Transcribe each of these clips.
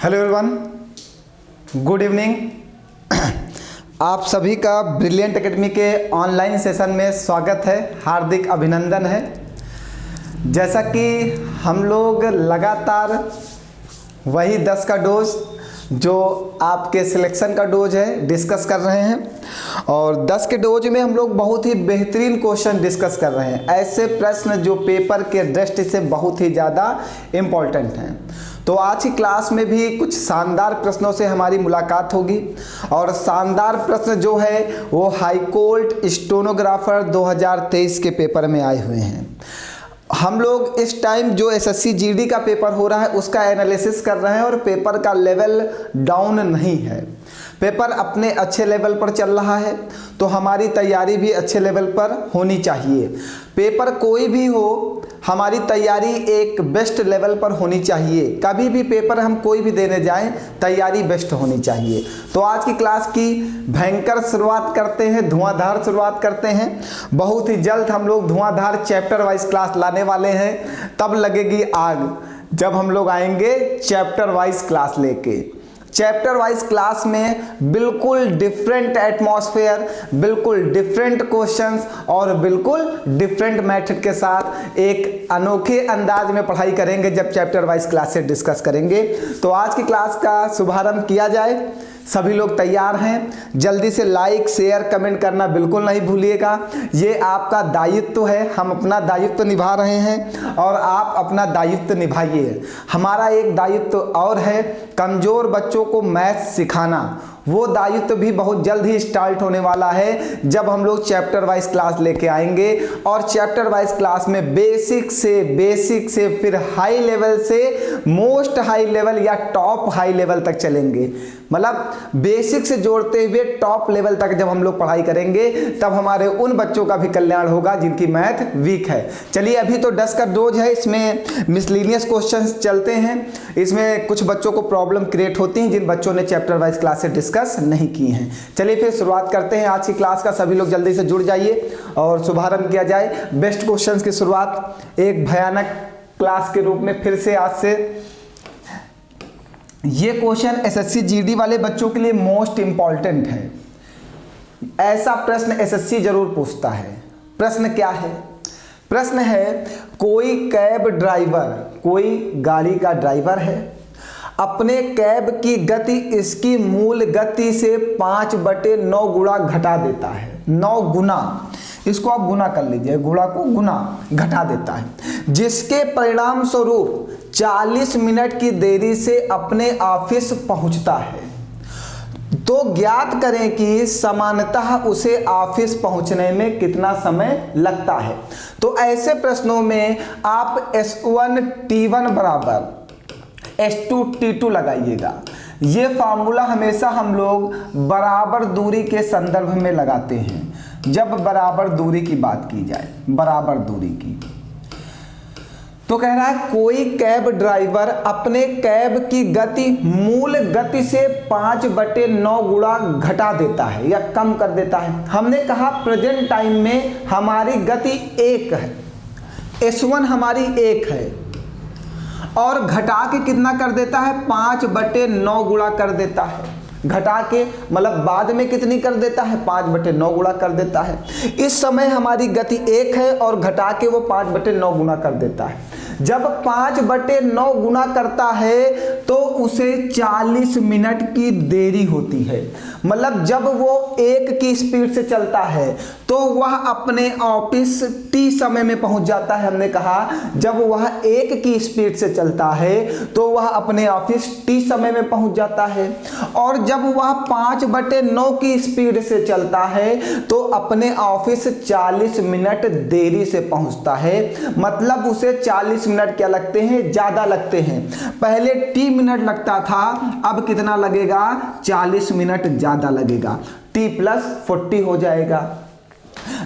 Hello everyone, good evening. आप सभी का ब्रिलियंट एकेडमी के ऑनलाइन सेशन में स्वागत है, हार्दिक अभिनंदन है। जैसा कि हम लोग लगातार वही 10 का डोज जो आपके सिलेक्शन का डोज है डिस्कस कर रहे हैं, और 10 के डोज में हम लोग बहुत ही बेहतरीन क्वेश्चन डिस्कस कर रहे हैं, ऐसे प्रश्न जो पेपर के दृष्टि से बहुत ही ज़्यादा इम्पोर्टेंट हैं। तो आज की क्लास में भी कुछ शानदार प्रश्नों से हमारी मुलाकात होगी, और शानदार प्रश्न जो है वो हाई कोर्ट स्टेनोग्राफर 2023 के पेपर में आए हुए हैं। हम लोग इस टाइम जो एसएससी जीडी का पेपर हो रहा है उसका एनालिसिस कर रहे हैं, और पेपर का लेवल डाउन नहीं है, पेपर अपने अच्छे लेवल पर चल रहा है, तो हमारी तैयारी भी अच्छे लेवल पर होनी चाहिए। पेपर कोई भी हो, हमारी तैयारी एक बेस्ट लेवल पर होनी चाहिए। कभी भी पेपर हम कोई भी देने जाएं, तैयारी बेस्ट होनी चाहिए। तो आज की क्लास की भयंकर शुरुआत करते हैं, धुआंधार शुरुआत करते हैं। बहुत ही जल्द हम लोग धुआंधार चैप्टर वाइज क्लास लाने वाले हैं, तब लगेगी आग जब हम लोग आएंगे चैप्टर वाइज क्लास लेके। चैप्टर वाइज क्लास में बिल्कुल डिफरेंट एटमॉस्फेयर, बिल्कुल डिफरेंट क्वेश्चंस और बिल्कुल डिफरेंट मेथड के साथ एक अनोखे अंदाज में पढ़ाई करेंगे जब चैप्टर वाइज क्लास से डिस्कस करेंगे। तो आज की क्लास का शुभारंभ किया जाए। सभी लोग तैयार हैं? जल्दी से लाइक शेयर कमेंट करना बिल्कुल नहीं भूलिएगा, ये आपका दायित्व है। हम अपना दायित्व निभा रहे हैं और आप अपना दायित्व निभाइए। हमारा एक दायित्व और है, कमज़ोर बच्चों को मैथ सिखाना। वो दायित्व भी बहुत जल्द ही स्टार्ट होने वाला है जब हम लोग चैप्टर वाइज क्लास लेके आएंगे, और चैप्टर वाइज क्लास में बेसिक से फिर हाई लेवल से मोस्ट हाई लेवल या टॉप हाई लेवल तक चलेंगे। मतलब बेसिक से जोड़ते हुए टॉप लेवल तक जब हम लोग पढ़ाई करेंगे, तब हमारे उन बच्चों का भी कल्याण होगा जिनकी मैथ वीक है। चलिए, अभी तो 10 का डोज है, इसमें मिसलेनियस क्वेश्चंस चलते हैं। इसमें कुछ बच्चों को प्रॉब्लम क्रिएट होती है जिन बच्चों ने चैप्टर वाइज क्लास से डिस्कस नहीं की हैं। चलिए फिर शुरुआत करते हैं आज की क्लास का। सभी लोग जल्दी से जुड़ जाइए और शुभारंभ किया जाए। बेस्ट क्वेश्चंस की शुरुआत एक भयानक क्लास के रूप में फिर से आज से। ये क्वेश्चन एसएससी जीडी वाले बच्चों के लिए मोस्ट इंपॉर्टेंट है। ऐसा प्रश्न एसएससी जरूर पूछता है। प्रश्न क्या है? प्रश्न है, कोई कैब ड्राइवर, कोई गाड़ी का ड्राइवर है, अपने कैब की गति इसकी मूल गति से 5/9 गुणा घटा देता है। 9 गुना, इसको आप गुना कर लीजिए, गुणा को गुना घटा देता है, जिसके परिणाम स्वरूप 40 मिनट की देरी से अपने ऑफिस पहुंचता है। तो ज्ञात करें कि सामान्यतः उसे ऑफिस पहुंचने में कितना समय लगता है। तो ऐसे प्रश्नों में आप S1 T1 बराबर S2 T2 लगाइएगा। ये फार्मूला हमेशा हम लोग बराबर दूरी के संदर्भ में लगाते हैं जब बराबर दूरी की बात की जाए, बराबर दूरी की। तो कह रहा है कोई कैब ड्राइवर अपने कैब की गति मूल गति से 5/9 गुणा घटा देता है या कम कर देता है। हमने कहा प्रेजेंट टाइम में हमारी गति 1 है, S1 हमारी 1 है, और घटा के कितना कर देता है? 5/9 गुणा कर देता है। घटा के मतलब बाद में कितनी कर देता है? 5/9 गुणा कर देता है। इस समय हमारी गति 1 है और घटा के वो 5/9 गुणा कर देता है। जब 5/9 गुणा करता है तो उसे 40 मिनट की देरी होती है। मतलब जब वो 1 की स्पीड से चलता है तो वह अपने ऑफिस T समय में पहुंच जाता है। हमने कहा जब वह 1 की स्पीड से चलता है तो वह अपने ऑफिस T समय में पहुंच जाता है, और जब वह 5/9 की स्पीड से चलता है तो अपने ऑफिस 40 मिनट देरी से पहुंचता है। मतलब उसे 40 मिनट क्या लगते हैं? ज़्यादा लगते हैं। पहले T मिनट लगता था, अब कितना लगेगा? 40 मिनट ज़्यादा लगेगा। T + 40 हो जाएगा।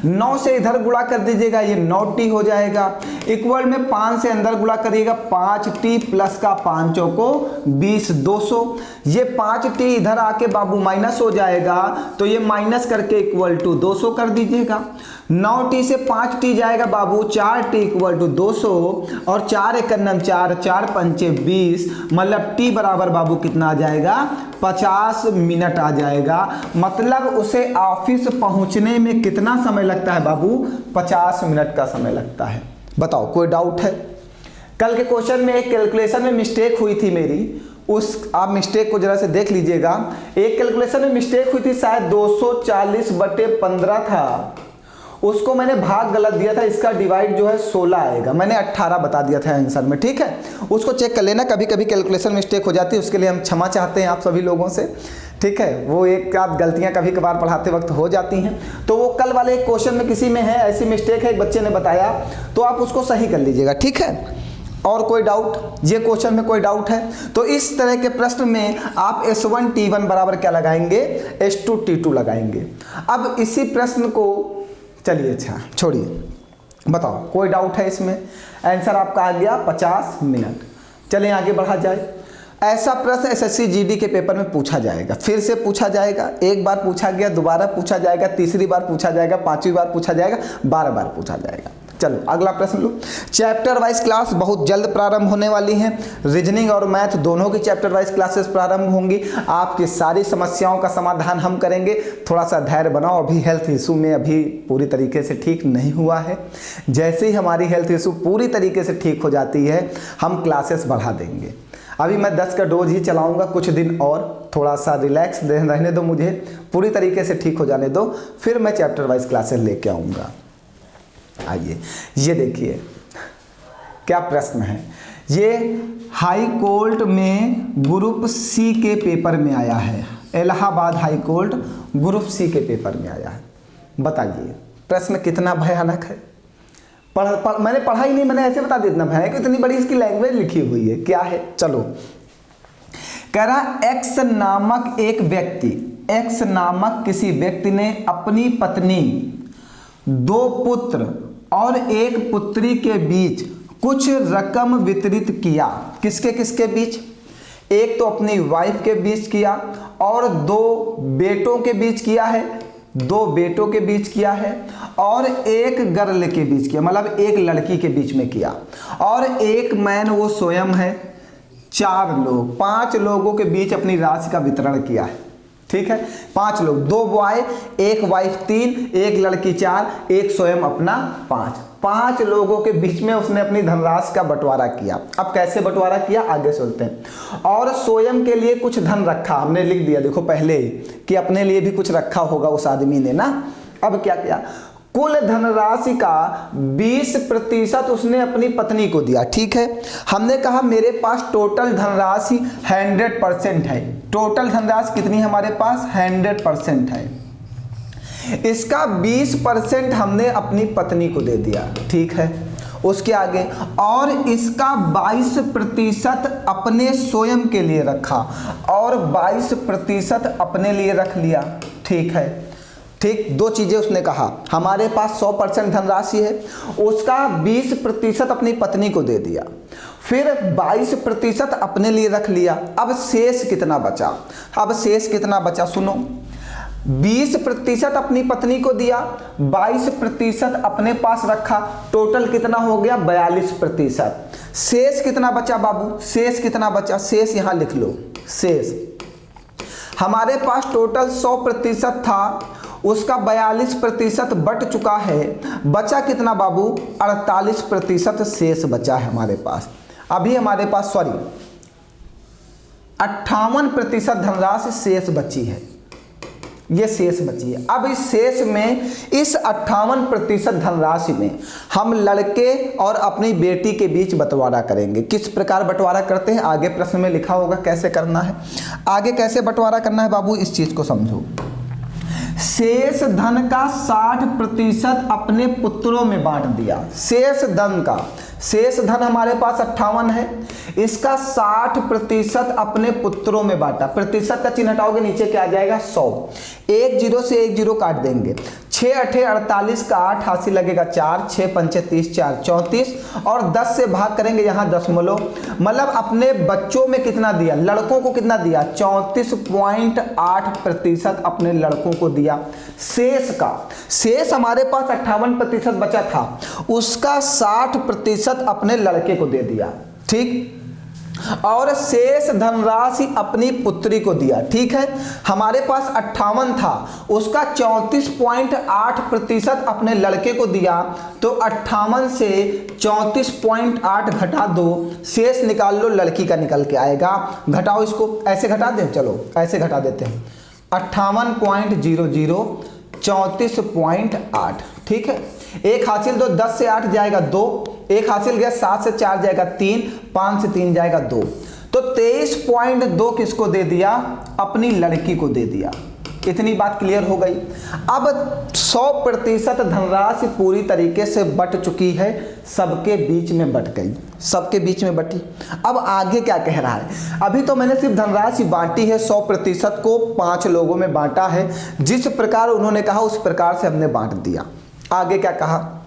9 से इधर गुणा कर दीजिएगा, ये 9t हो जाएगा। इक्वल में 5 से अंदर गुणा करिएगा, 5t प्लस का 5 चौको 20, 200। ये 5t इधर आके बाबू माइनस हो जाएगा, तो ये माइनस करके इक्वल टू 200 कर दीजिएगा। 9t से 5t जाएगा बाबू, 4t इक्वल टू 200 और 4 एक 4, 4 पंचे 20, मतलब t बराबर बाबू कितना आ जाएगा, 50 मिनट आ जाएगा। मतलब उसे ऑफिस पहुंचने में कितना समय लगता है बाबू, 50 मिनट का समय लगता है। बताओ कोई डाउट है? कल के क्वेश्चन में एक कैलकुलेशन में मिस्टेक हुई थी मेरी, उस आप मिस्टेक को जरा से देख लीजिएगा। एक कैलकुलेशन में मिस्टेक हुई थी, शायद 240/15 था, उसको मैंने भाग गलत दिया था, इसका डिवाइड जो है 16 आएगा, मैंने 18 बता दिया था आंसर में, ठीक है। उसको चेक कर लेना, कभी कभी कैलकुलेशन मिस्टेक हो जाती है, उसके लिए हम क्षमा चाहते हैं आप सभी लोगों से, ठीक है। वो एक आध गलतियां कभी कभार पढ़ाते वक्त हो जाती हैं, तो वो कल वाले एक क्वेश्चन में किसी में है ऐसी मिस्टेक है, एक बच्चे ने बताया, तो आप उसको सही कर लीजिएगा, ठीक है। और कोई डाउट, ये क्वेश्चन में कोई डाउट है तो इस तरह के प्रश्न में आप S1 T1 बराबर क्या लगाएंगे, S2 T2 लगाएंगे। अब इसी प्रश्न को चलिए, अच्छा छोड़िए, बताओ कोई डाउट है इसमें? आंसर आपका आ गया 50 मिनट। चलिए आगे बढ़ा जाए। ऐसा प्रश्न SSC GD के पेपर में पूछा जाएगा, फिर से पूछा जाएगा, एक बार पूछा गया, दोबारा पूछा जाएगा, तीसरी बार पूछा जाएगा, 5वीं बार पूछा जाएगा, 12 बार पूछा जाएगा। चलो अगला प्रश्न लो। चैप्टर वाइज क्लास बहुत जल्द प्रारंभ होने वाली है। रीजनिंग और मैथ दोनों की चैप्टर वाइज क्लासेस प्रारंभ होंगी। आपकी सारी समस्याओं का समाधान हम करेंगे। थोड़ा सा धैर्य बनाओ, अभी हेल्थ इशू में अभी पूरी तरीके से ठीक नहीं हुआ है। जैसे ही हमारी हेल्थ इशू पूरी तरीके से ठीक हो जाती है, हम क्लासेस बढ़ा देंगे। अभी मैं 10 का डोज ही चलाऊंगा कुछ दिन और, थोड़ा सा रिलैक्स रहने दो, मुझे पूरी तरीके से ठीक हो जाने दो, फिर मैं चैप्टर वाइज क्लासेस लेके आऊँगा। आइए ये देखिए क्या प्रश्न है। ये हाई कोर्ट में ग्रुप सी के पेपर में आया है, Allahabad high court group C के पेपर में आया है। बताइए प्रश्न कितना भयानक है। मैंने पढ़ा ही नहीं, मैंने ऐसे बता दिया इतना भयानक, इतनी बड़ी इसकी लैंग्वेज लिखी हुई है, क्या है। चलो कह रहा एक्स नामक एक व्यक्ति, एक्स नामक किसी व्यक्ति ने अपनी पत्नी, 2 पुत्र और 1 पुत्री के बीच कुछ रकम वितरित किया। किसके किसके बीच? एक तो अपनी वाइफ के बीच किया और 2 बेटों के बीच किया है, 2 बेटों के बीच किया है और 1 गर्ल के बीच किया, मतलब 1 लड़की के बीच में किया, और 1 मैन वो स्वयं है। 4 लोग, 5 लोगों के बीच अपनी राशि का वितरण किया है, ठीक है। 5 लोग, 2 बॉय, 1 वाइफ 3, 1 लड़की 4, 1 स्वयं अपना 5 लोगों के बीच में उसने अपनी धनराशि का बंटवारा किया। अब कैसे बंटवारा किया आगे चलते हैं। और स्वयं के लिए कुछ धन रखा, हमने लिख दिया देखो पहले कि अपने लिए भी कुछ रखा होगा उस आदमी ने ना। अब क्या किया, कुल धनराशि का 20% उसने अपनी पत्नी को दिया, ठीक है। हमने कहा मेरे पास टोटल धनराशि 100% है। टोटल धनराशि कितनी हमारे पास? 100% है। इसका 20% हमने अपनी पत्नी को दे दिया, ठीक है। उसके आगे और इसका 22% अपने स्वयं के लिए रखा और 22% अपने लिए रख लिया, ठीक है। ठीक, 2 चीजें उसने कहा। हमारे पास 100% धनराशि है, उसका 20% अपनी पत्नी को दे दिया, फिर 22% अपने लिए रख लिया। अब शेष कितना बचा? अब शेष कितना बचा सुनो, 20% अपनी पत्नी को दिया, 22% अपने पास रखा, टोटल कितना हो गया? 42%। शेष कितना बचा बाबू? शेष कितना बचा? शेष यहां लिख लो। शेष हमारे पास टोटल 100% था, उसका 42% बट चुका है, बचा कितना बाबू? 48% शेष बचा है हमारे पास। अभी हमारे पास 58% धनराशि शेष बची है, ये शेष बची है। अब इस शेष में, इस 58% धनराशि में हम लड़के और अपनी बेटी के बीच बंटवारा करेंगे। किस प्रकार बंटवारा करते हैं आगे प्रश्न में लिखा होगा कैसे करना है। आगे कैसे बंटवारा करना है बाबू, इस चीज को समझो। शेष धन का 60% अपने पुत्रों में बांट दिया। शेष धन का, शेष धन हमारे पास 58 है, इसका 60% अपने पुत्रों में बांटा। प्रतिशत का चिन्ह हटाओगे नीचे क्या आ जाएगा? 100। 1 0 से 1 0 काट देंगे। 6 अठे 48 का 8 हासिल लगेगा 4, 6 पंचे 30, 4 34 और 10 से भाग करेंगे यहाँ दशमलव, मतलब अपने बच्चों में कितना दिया, लड़कों को कितना दिया, 34.8% अपने लड़कों को दिया। शेष हमारे पास 58% बचा था, उसका 60% अपने लड़के को दे दिया, ठीक। और शेष धनराशि अपनी पुत्री को दिया, ठीक है। हमारे पास 58 था, उसका 34.8% अपने लड़के को दिया, तो 58 से 34.8 घटा दो, शेष निकाल लो, लड़की का निकल के आएगा। घटाओ इसको, ऐसे घटा दें, चलो ऐसे घटा देते हैं, 58.00 34.8, ठीक है। एक हासिल दो, 10 से 8 जाएगा 2, एक हासिल गया 7 से 4 जाएगा 3, 5 से 3 जाएगा 2, तो 23.2 किसको दे दिया, अपनी लड़की को दे दिया। इतनी बात क्लियर हो गई। अब 100% धनराशि पूरी तरीके से बट चुकी है, सबके बीच में बट गई, सबके बीच में बटी। अब आगे क्या कह रहा है, अभी तो मैंने सिर्फ धनराशि बांटी है, 100% को 5 लोगों में बांटा है, जिस प्रकार उन्होंने कहा उस प्रकार से हमने बांट दिया। आगे क्या कहा,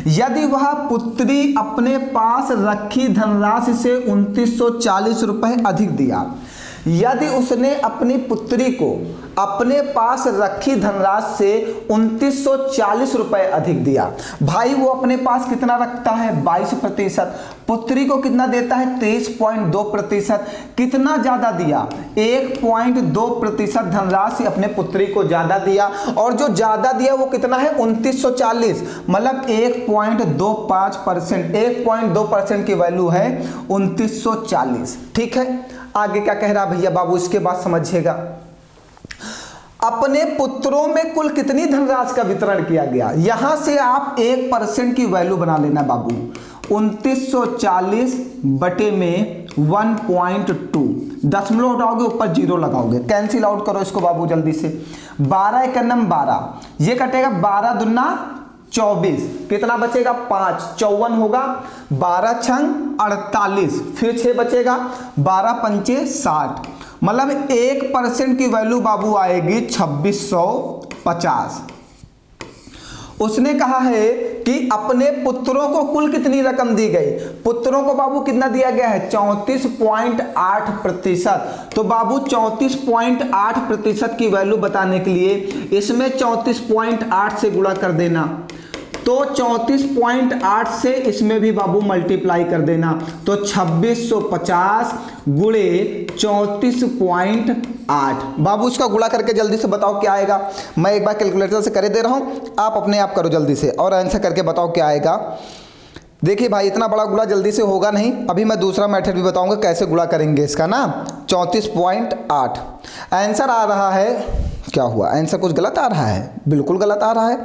यदि वह पुत्री अपने पास रखी धनराशि से 2940 रुपए अधिक दिया, यदि उसने अपनी पुत्री को अपने पास रखी धनराशि से 2940 रुपए अधिक दिया, भाई वो अपने पास कितना रखता है 22%, पुत्री को कितना देता है 23.2%, कितना ज्यादा दिया 1.2% धनराशि अपने पुत्री को ज्यादा दिया, और जो ज्यादा दिया वो कितना है 2940, मतलब 1.25%, 1.2% की वैल्यू है 2940, ठीक है। आगे क्या कह रहा भैया बाबू, इसके बाद समझिएगा, अपने पुत्रों में कुल कितनी धनराशि का वितरण किया गया, यहां से आप 1% की वैल्यू बना लेना बाबू, 2940 बटे में 1.2, दशमलव उठाओगे ऊपर 0 लगाओगे, कैंसिल आउट करो इसको बाबू जल्दी से, 12 एकन्नम 12, ये कटेगा 12 दूना 24, कितना बचेगा 5, 54 होगा, 12 छंग 48, फिर 6 बचेगा, 12 पंचे 60, मतलब 1% की वैल्यू बाबू आएगी 2650। उसने कहा है कि अपने पुत्रों को कुल कितनी रकम दी गई, पुत्रों को बाबू कितना दिया गया है 34.8%, तो बाबू 34.8% की वैल्यू बताने के लिए इसमें 34.8 से गुणा कर देना, तो 34.8 से इसमें भी बाबू मल्टीप्लाई कर देना, तो 2650 गुणे 34.8, बाबू इसका गुणा करके जल्दी से बताओ क्या आएगा। मैं एक बार कैलकुलेटर से कर दे रहा हूं, आप अपने आप करो जल्दी से और आंसर करके बताओ क्या आएगा। देखिए भाई इतना बड़ा गुणा जल्दी से होगा नहीं, अभी मैं दूसरा मेथड भी बताऊंगा कैसे गुणा करेंगे इसका ना। 34.8 आंसर आ रहा है, क्या हुआ आंसर कुछ गलत आ रहा है, बिल्कुल गलत आ रहा है,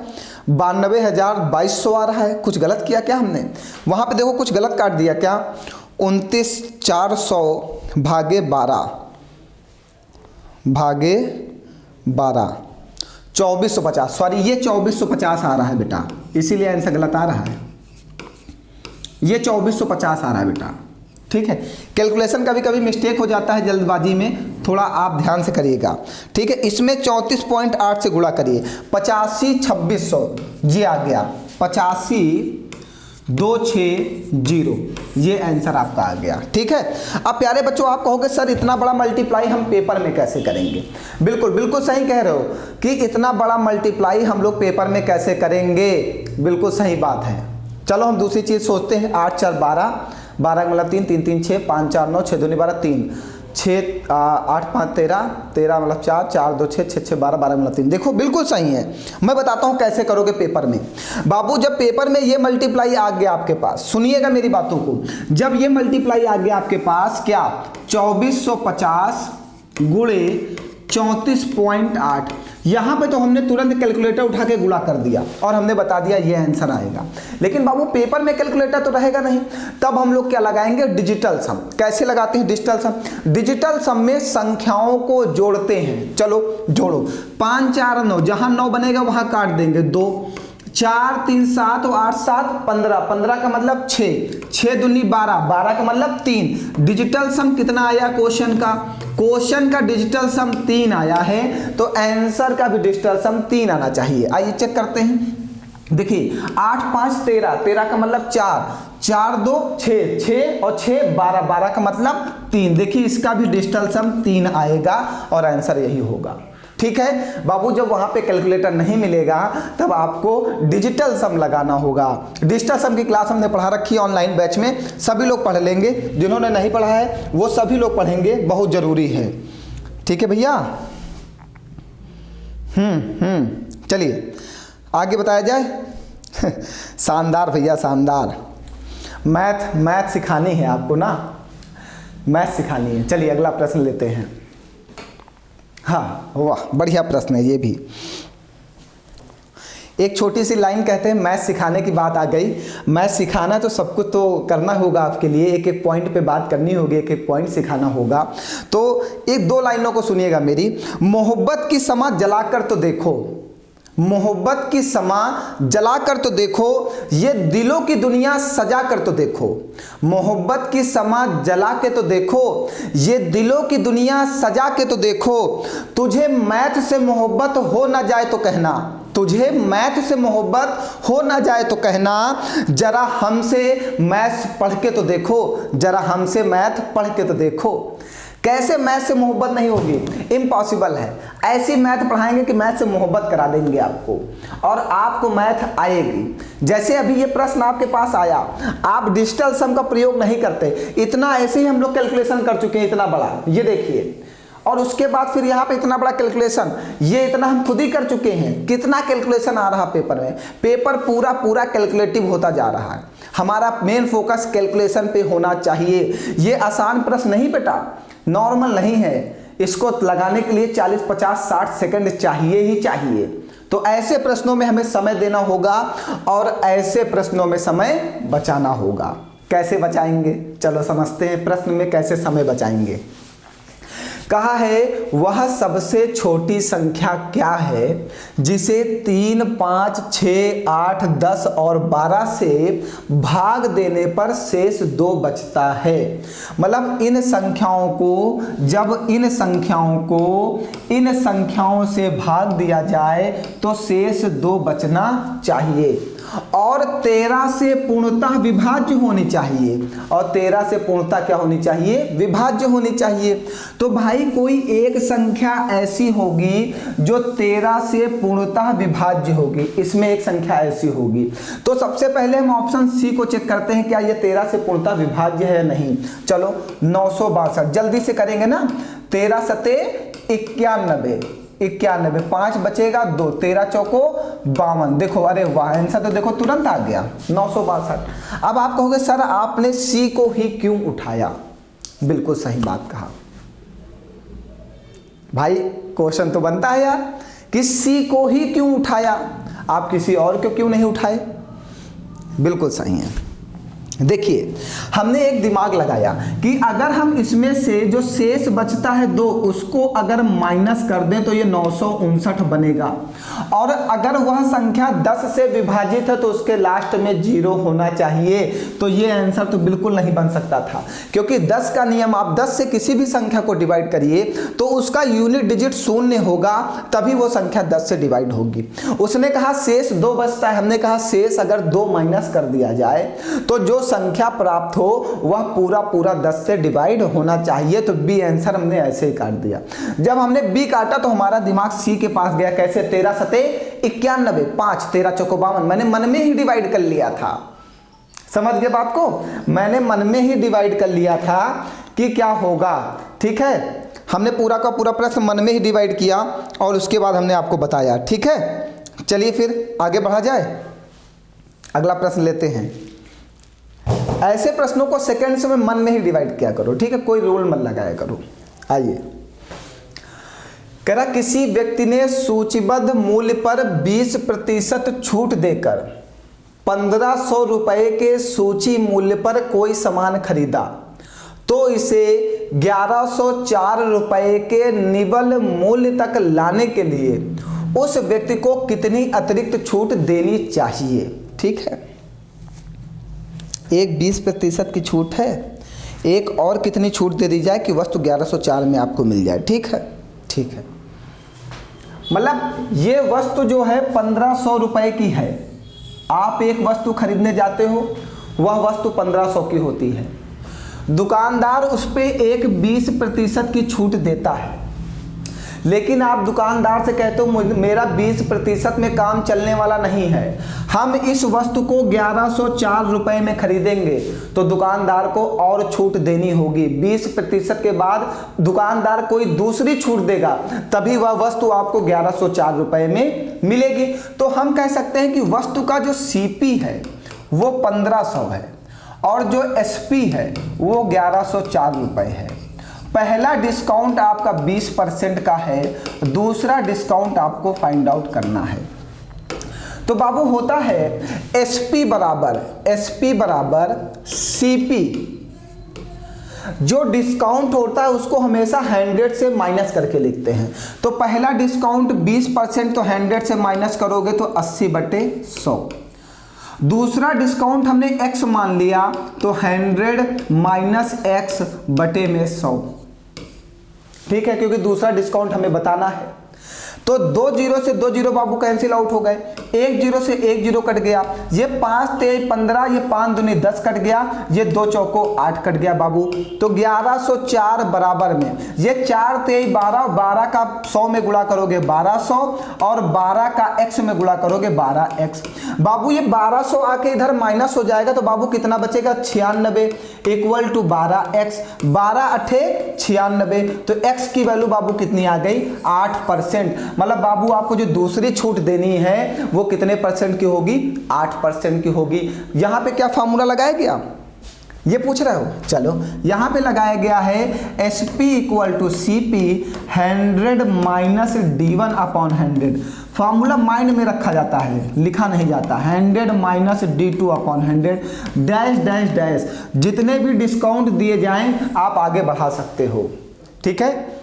92,2200 आ रहा है, कुछ गलत किया क्या हमने, वहां पे देखो कुछ गलत काट दिया क्या, 29,400 भागे 12 2450, सॉरी ये 2450 आ रहा है बेटा, इसीलिए आंसर गलत आ रहा है, ये 2450 आ रहा है बेटा, ठीक है। कैलकुलेशन कभी कभी मिस्टेक हो जाता है जल्दबाजी में, थोड़ा आप ध्यान से करिएगा, ठीक है। इसमें 34.8 से गुणा करिए, 85,2600 ये आ गया, 85,260 ये आंसर आपका आ गया, ठीक है। अब प्यारे बच्चों आप कहोगे सर इतना बड़ा मल्टीप्लाई हम पेपर में कैसे करेंगे, बिल्कुल बिल्कुल सही कह रहे हो कि इतना बड़ा मल्टीप्लाई हम लोग पेपर में कैसे करेंगे, बिल्कुल सही बात है। चलो हम दूसरी चीज़ सोचते हैं, 8 4 12, 12 मतलब 3 3 3 6, 5 4 9, 6 2 12 3, 6 8 5 13, 13 मतलब 4, 4 2 6, 6 6 12, 12 मतलब 3, देखो बिल्कुल सही है। मैं बताता हूँ कैसे करोगे पेपर में। बाबू जब पेपर में ये मल्टीप्लाई आ गया आपके पास, सुनिएगा मेरी बातों को, जब ये मल्टीप्लाई आ गया आपके पास क्या 2450 गुणे 34.8, यहां पे तो हमने तुरंत कैलकुलेटर उठा के गुणा कर दिया और हमने बता दिया ये आंसर आएगा, लेकिन बाबू पेपर में कैलकुलेटर तो रहेगा नहीं, तब हम लोग क्या लगाएंगे डिजिटल सम। कैसे लगाते हैं डिजिटल सम, डिजिटल सम में संख्याओं को जोड़ते हैं, चलो जोड़ो, 5 4 9, जहां 9 बनेगा वहां काट देंगे 2, 4 3 7 और 8 7 15, 15 का मतलब 6, 6 दूनी 12, 12 का मतलब 3। डिजिटल सम कितना आया क्वेश्चन का? क्वेश्चन का डिजिटल सम 3 आया है, तो आंसर का भी डिजिटल सम 3 आना चाहिए। आइए चेक करते हैं। देखिए 8 5 13, 13 का मतलब 4, 4 2 6, 6 और 6 12, 12 का मतलब 3। देखिए इसका भी डिजिटल सम 3 आएगा और आंसर यही होगा। ठीक है बाबू, जब वहां पे कैलकुलेटर नहीं मिलेगा तब आपको डिजिटल सम लगाना होगा। डिजिटल सम की क्लास हमने पढ़ा रखी है ऑनलाइन बैच में, सभी लोग पढ़ लेंगे। जिन्होंने नहीं पढ़ा है वो सभी लोग पढ़ेंगे, बहुत जरूरी है। ठीक है भैया। चलिए आगे बताया जाए। शानदार भैया शानदार। मैथ सिखानी है आपको ना, मैथ सिखानी है। चलिए अगला प्रश्न लेते हैं। हाँ वाह बढ़िया प्रश्न है ये भी। एक छोटी सी लाइन कहते हैं मैथ सिखाने की बात आ गई। मैथ सिखाना तो सब कुछ तो करना होगा आपके लिए, एक एक पॉइंट पे बात करनी होगी, एक एक पॉइंट सिखाना होगा। तो एक दो लाइनों को सुनिएगा मेरी। मोहब्बत की समा जलाकर तो देखो, मोहब्बत की समा जलाकर तो देखो, ये दिलों की दुनिया सजा कर तो देखो। मोहब्बत की समा जला के तो देखो, ये दिलों की दुनिया सजा के तो देखो। तुझे मैथ से मोहब्बत हो ना जाए तो कहना, तुझे मैथ से मोहब्बत हो ना जाए तो कहना, जरा हमसे मैथ पढ़ के तो देखो, जरा हमसे मैथ पढ़ के तो देखो। कैसे मैथ से मोहब्बत नहीं होगी? इम्पॉसिबल है। ऐसी मैथ पढ़ाएंगे कि मैथ से मोहब्बत करा देंगे आपको और आपको मैथ आएगी। जैसे अभी ये प्रश्न आपके पास आया, आप डिजिटल सम का प्रयोग नहीं करते, इतना ऐसे ही हम लोग कैलकुलेशन कर चुके हैं, इतना बड़ा ये देखिए, और उसके बाद फिर यहाँ पे इतना बड़ा कैलकुलेशन, ये इतना हम खुद ही कर चुके हैं। कितना कैलकुलेशन आ रहा पेपर में, पेपर पूरा पूरा कैलकुलेटिव होता जा रहा है। हमारा मेन फोकस कैलकुलेशन पे होना चाहिए। ये आसान प्रश्न नहीं बेटा, नॉर्मल नहीं है, इसको लगाने के लिए 40 50 60 सेकंड चाहिए ही चाहिए। तो ऐसे प्रश्नों में हमें समय देना होगा और ऐसे प्रश्नों में समय बचाना होगा। कैसे बचाएंगे चलो समझते हैं, प्रश्न में कैसे समय बचाएंगे। कहा है वह सबसे छोटी संख्या क्या है जिसे 3 5 6 8 10 और 12 से भाग देने पर शेष 2 बचता है। मतलब इन संख्याओं को जब इन संख्याओं से भाग दिया जाए तो शेष 2 बचना चाहिए और 13 से पूर्णतः विभाज्य होनी चाहिए। और 13 से पूर्णतः क्या होनी चाहिए? विभाज्य होनी चाहिए। तो भाई कोई एक संख्या ऐसी होगी जो 13 से पूर्णतः विभाज्य होगी, इसमें एक संख्या ऐसी होगी। तो सबसे पहले हम ऑप्शन सी को चेक करते हैं, क्या ये 13 से पूर्णतः विभाज्य है या नहीं। चलो 962 जल्दी से करेंगे ना। 13 सते 91, 91, 5 बचेगा 2, 13 चौको 52। देखो अरे वाह, आंसर तो देखो तुरंत आ गया 962। अब आप कहोगे सर आपने सी को ही क्यों उठाया? बिल्कुल सही बात कहा भाई, क्वेश्चन तो बनता है यार कि सी को ही क्यों उठाया, आप किसी और को क्यों नहीं उठाए? बिल्कुल सही है। देखिए हमने एक दिमाग लगाया कि अगर हम इसमें से जो शेष बचता है 2 उसको अगर माइनस कर दें तो ये 959 बनेगा, और अगर वह संख्या 10 से विभाजित है तो उसके लास्ट में 0 होना चाहिए। तो ये आंसर तो बिल्कुल नहीं बन सकता था, क्योंकि 10 का नियम, आप 10 से किसी भी संख्या को डिवाइड करिए तो उसका यूनिट डिजिट 0 होगा, तभी वो संख्या 10 से डिवाइड होगी। उसने कहा शेष 2 बचता है, हमने कहा शेष अगर 2 माइनस कर दिया जाए तो जो संख्या प्राप्त हो वह पूरा पूरा 10 से डिवाइड होना चाहिए। तो बी आंसर हमने ऐसे ही काट दिया। जब हमने बी काटा तो हमारा दिमाग सी के पास गया। कैसे? 13 सते 91, 5 13 चौको 52, मैंने मन में ही डिवाइड कर लिया था। समझ गए बात को? मैंने मन में ही डिवाइड कर लिया था कि क्या होगा। ठीक है, हमने पूरा का पूरा प्रश्न मन में ही डिवाइड किया और उसके बाद हमने आपको बताया। ठीक है, चलिए फिर आगे बढ़ा जाए, अगला प्रश्न लेते हैं। ऐसे प्रश्नों को सेकंड्स में मन में ही डिवाइड किया करो, ठीक है, कोई रूल मत लगाया करो। आइए, कह रहा किसी व्यक्ति ने सूचीबद्ध मूल्य पर 20% छूट देकर 1500 रुपए के सूची मूल्य पर कोई सामान खरीदा तो इसे 1104 रुपए के निवल मूल्य तक लाने के लिए उस व्यक्ति को कितनी अतिरिक्त छूट देनी चाहिए। ठीक है, एक 20% की छूट है, एक और कितनी छूट दे दी जाए कि वस्तु 1104 में आपको मिल जाए। ठीक है, ठीक है, मतलब ये वस्तु जो है 1500 रुपये की है। आप एक वस्तु खरीदने जाते हो, वह वस्तु 1500 की होती है, दुकानदार उस पर एक 20% की छूट देता है, लेकिन आप दुकानदार से कहते हो मेरा 20% में काम चलने वाला नहीं है, हम इस वस्तु को 1104 रुपये में खरीदेंगे, तो दुकानदार को और छूट देनी होगी। 20% के बाद दुकानदार कोई दूसरी छूट देगा, तभी वह वस्तु आपको 1104 रुपये में मिलेगी। तो हम कह सकते हैं कि वस्तु का जो सीपी है वो 1500 है और जो एसपी है वो 1104 रुपये है। पहला डिस्काउंट आपका 20% का है, दूसरा डिस्काउंट आपको फाइंड आउट करना है। तो बाबू होता है एसपी बराबर सीपी। जो डिस्काउंट होता है उसको हमेशा 100 से माइनस करके लिखते हैं। तो पहला डिस्काउंट 20%, तो 100 से माइनस करोगे तो 80/100। दूसरा डिस्काउंट हमने x मान लिया, तो 100 माइनस x बटे में 100। ठीक है, क्योंकि दूसरा डिस्काउंट हमें बताना है। तो 2 जीरो से 2 जीरो बाबू कैंसिल आउट हो गए, 1 जीरो से 1 जीरो कट गया, ये 5 तेज 15, ये 5 दूनी 10 कट गया, ये 2 चौको 8 कट गया बाबू। तो 1104 बराबर में ये 4 तेज 12, 12 का 100 में गुणा करोगे 1200 और 12 का x में गुणा करोगे 12x। बाबू ये 1200 आके इधर माइनस हो जाएगा, तो बाबू कितना बचेगा 96 इक्वल टू 12x, 12 अठे 96। तो x की वैल्यू बाबू कितनी आ गई 8%। मतलब बाबू आपको जो दूसरी छूट देनी है वो कितने परसेंट की होगी 8% की होगी। यहां पे क्या फार्मूला लगाया गया ये पूछ रहे हो, चलो यहां पे लगाया गया है SP equal to CP 100 minus D1 upon 100। Formula mind में रखा जाता है, लिखा नहीं जाता। 100 minus D2 upon 100 dash dash dash. जितने भी डिस्काउंट दिए जाएं आप आगे बढ़ा सकते हो। ठीक है,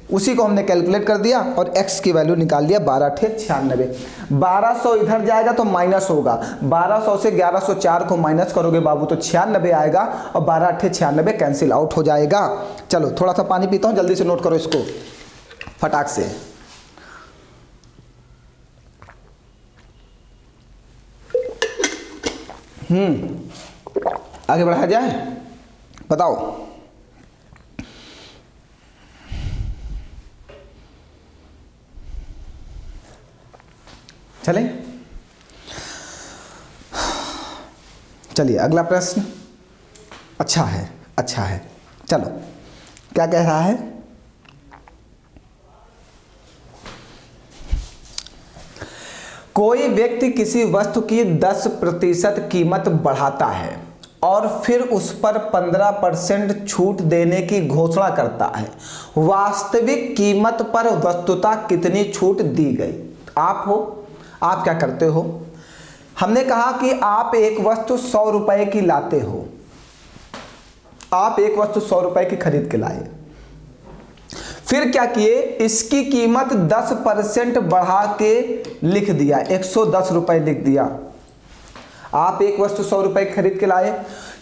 उसी को हमने कैलकुलेट कर दिया और x की वैल्यू निकाल लिया 12 × 96। 1200 इधर जाएगा तो माइनस होगा, 1200 से 1104 को माइनस करोगे बाबू तो 96 आएगा और 12 × 96 कैंसिल आउट हो जाएगा। चलो थोड़ा सा पानी पीता हूँ, जल्दी से नोट करो इसको फटाक से। आगे बढ़ाया जाए, बताओ। चलें, चलिए अगला प्रश्न। अच्छा है, अच्छा है, चलो क्या कह रहा है। कोई व्यक्ति किसी वस्तु की 10% कीमत बढ़ाता है और फिर उस पर 15% छूट देने की घोषणा करता है। वास्तविक कीमत पर वस्तुतः कितनी छूट दी गई। आप हो, आप क्या करते हो। हमने कहा कि आप एक वस्तु 100 रुपए की लाते हो, आप एक वस्तु 100 रुपए की खरीद के लाए, फिर क्या किए इसकी कीमत 10% बढ़ा के लिख दिया, 110 रुपए लिख दिया। आप एक वस्तु 100 रुपए की खरीद के लाए,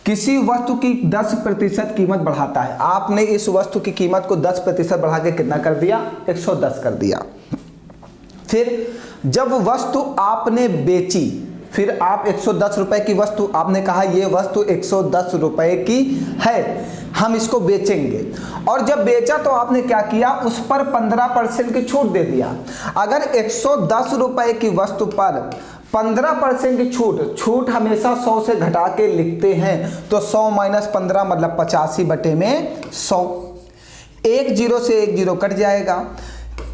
किसी वस्तु की 10% कीमत बढ़ाता है, आपने इस वस्तु की कीमत को 10% बढ़ा के कितना कर दिया 110 कर दिया। फिर जब वस्तु आपने बेची, फिर आप 110 रुपए की वस्तु, आपने कहा ये वस्तु 110 रुपए की है, हम इसको बेचेंगे। और जब बेचा तो आपने क्या किया, उस पर 15% की छूट दे दिया। अगर 110 रुपए की वस्तु पर 15% की छूट हमेशा 100 से घटा के लिखते हैं, तो 100 माइनस 15 मतलब 85/100। 1 जीरो से 1 जीरो कट जाएगा,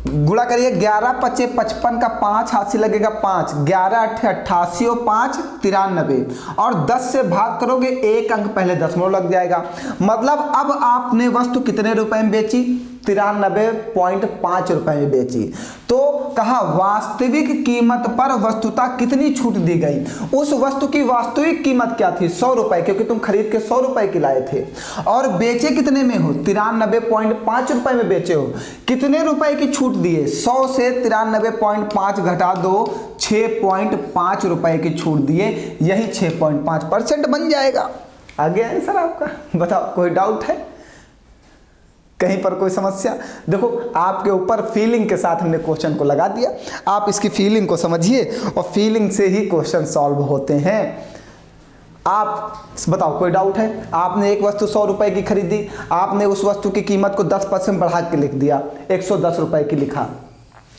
गुणा करिए 11 × 5 = 55 का 5 हाथ से लगेगा 5, 11 × 8 = 88 और 5 = 93 और 10 से भाग करोगे एक अंक पहले दशमलव लग जाएगा। मतलब अब आपने वस्तु कितने रुपए में बेची 93.5 रुपए में बेची। तो कहा वास्तविक कीमत पर वस्तुतः कितनी छूट दी गई। उस वस्तु की वास्तविक कीमत क्या थी, 100 रुपए, क्योंकि तुम खरीद के 100 रुपए की लाए थे और बेचे कितने में हो, 93.5 रुपए में बेचे हो। कितने रुपए की छूट दिए, 100 से 93.5 घटा दो, 6.5 रुपए की छूट दिए, यही 6.5% बन जाएगा। आ गया आंसर आपका। बताओ कोई डाउट है, कहीं पर कोई समस्या। देखो आपके ऊपर फीलिंग के साथ हमने क्वेश्चन को लगा दिया, आप इसकी फीलिंग को समझिए और फीलिंग से ही क्वेश्चन सॉल्व होते हैं। आप बताओ कोई डाउट है। आपने एक वस्तु 100 रुपए की खरीदी, आपने उस वस्तु की कीमत को 10% बढ़ा के लिख दिया, 110 रुपए की लिखा।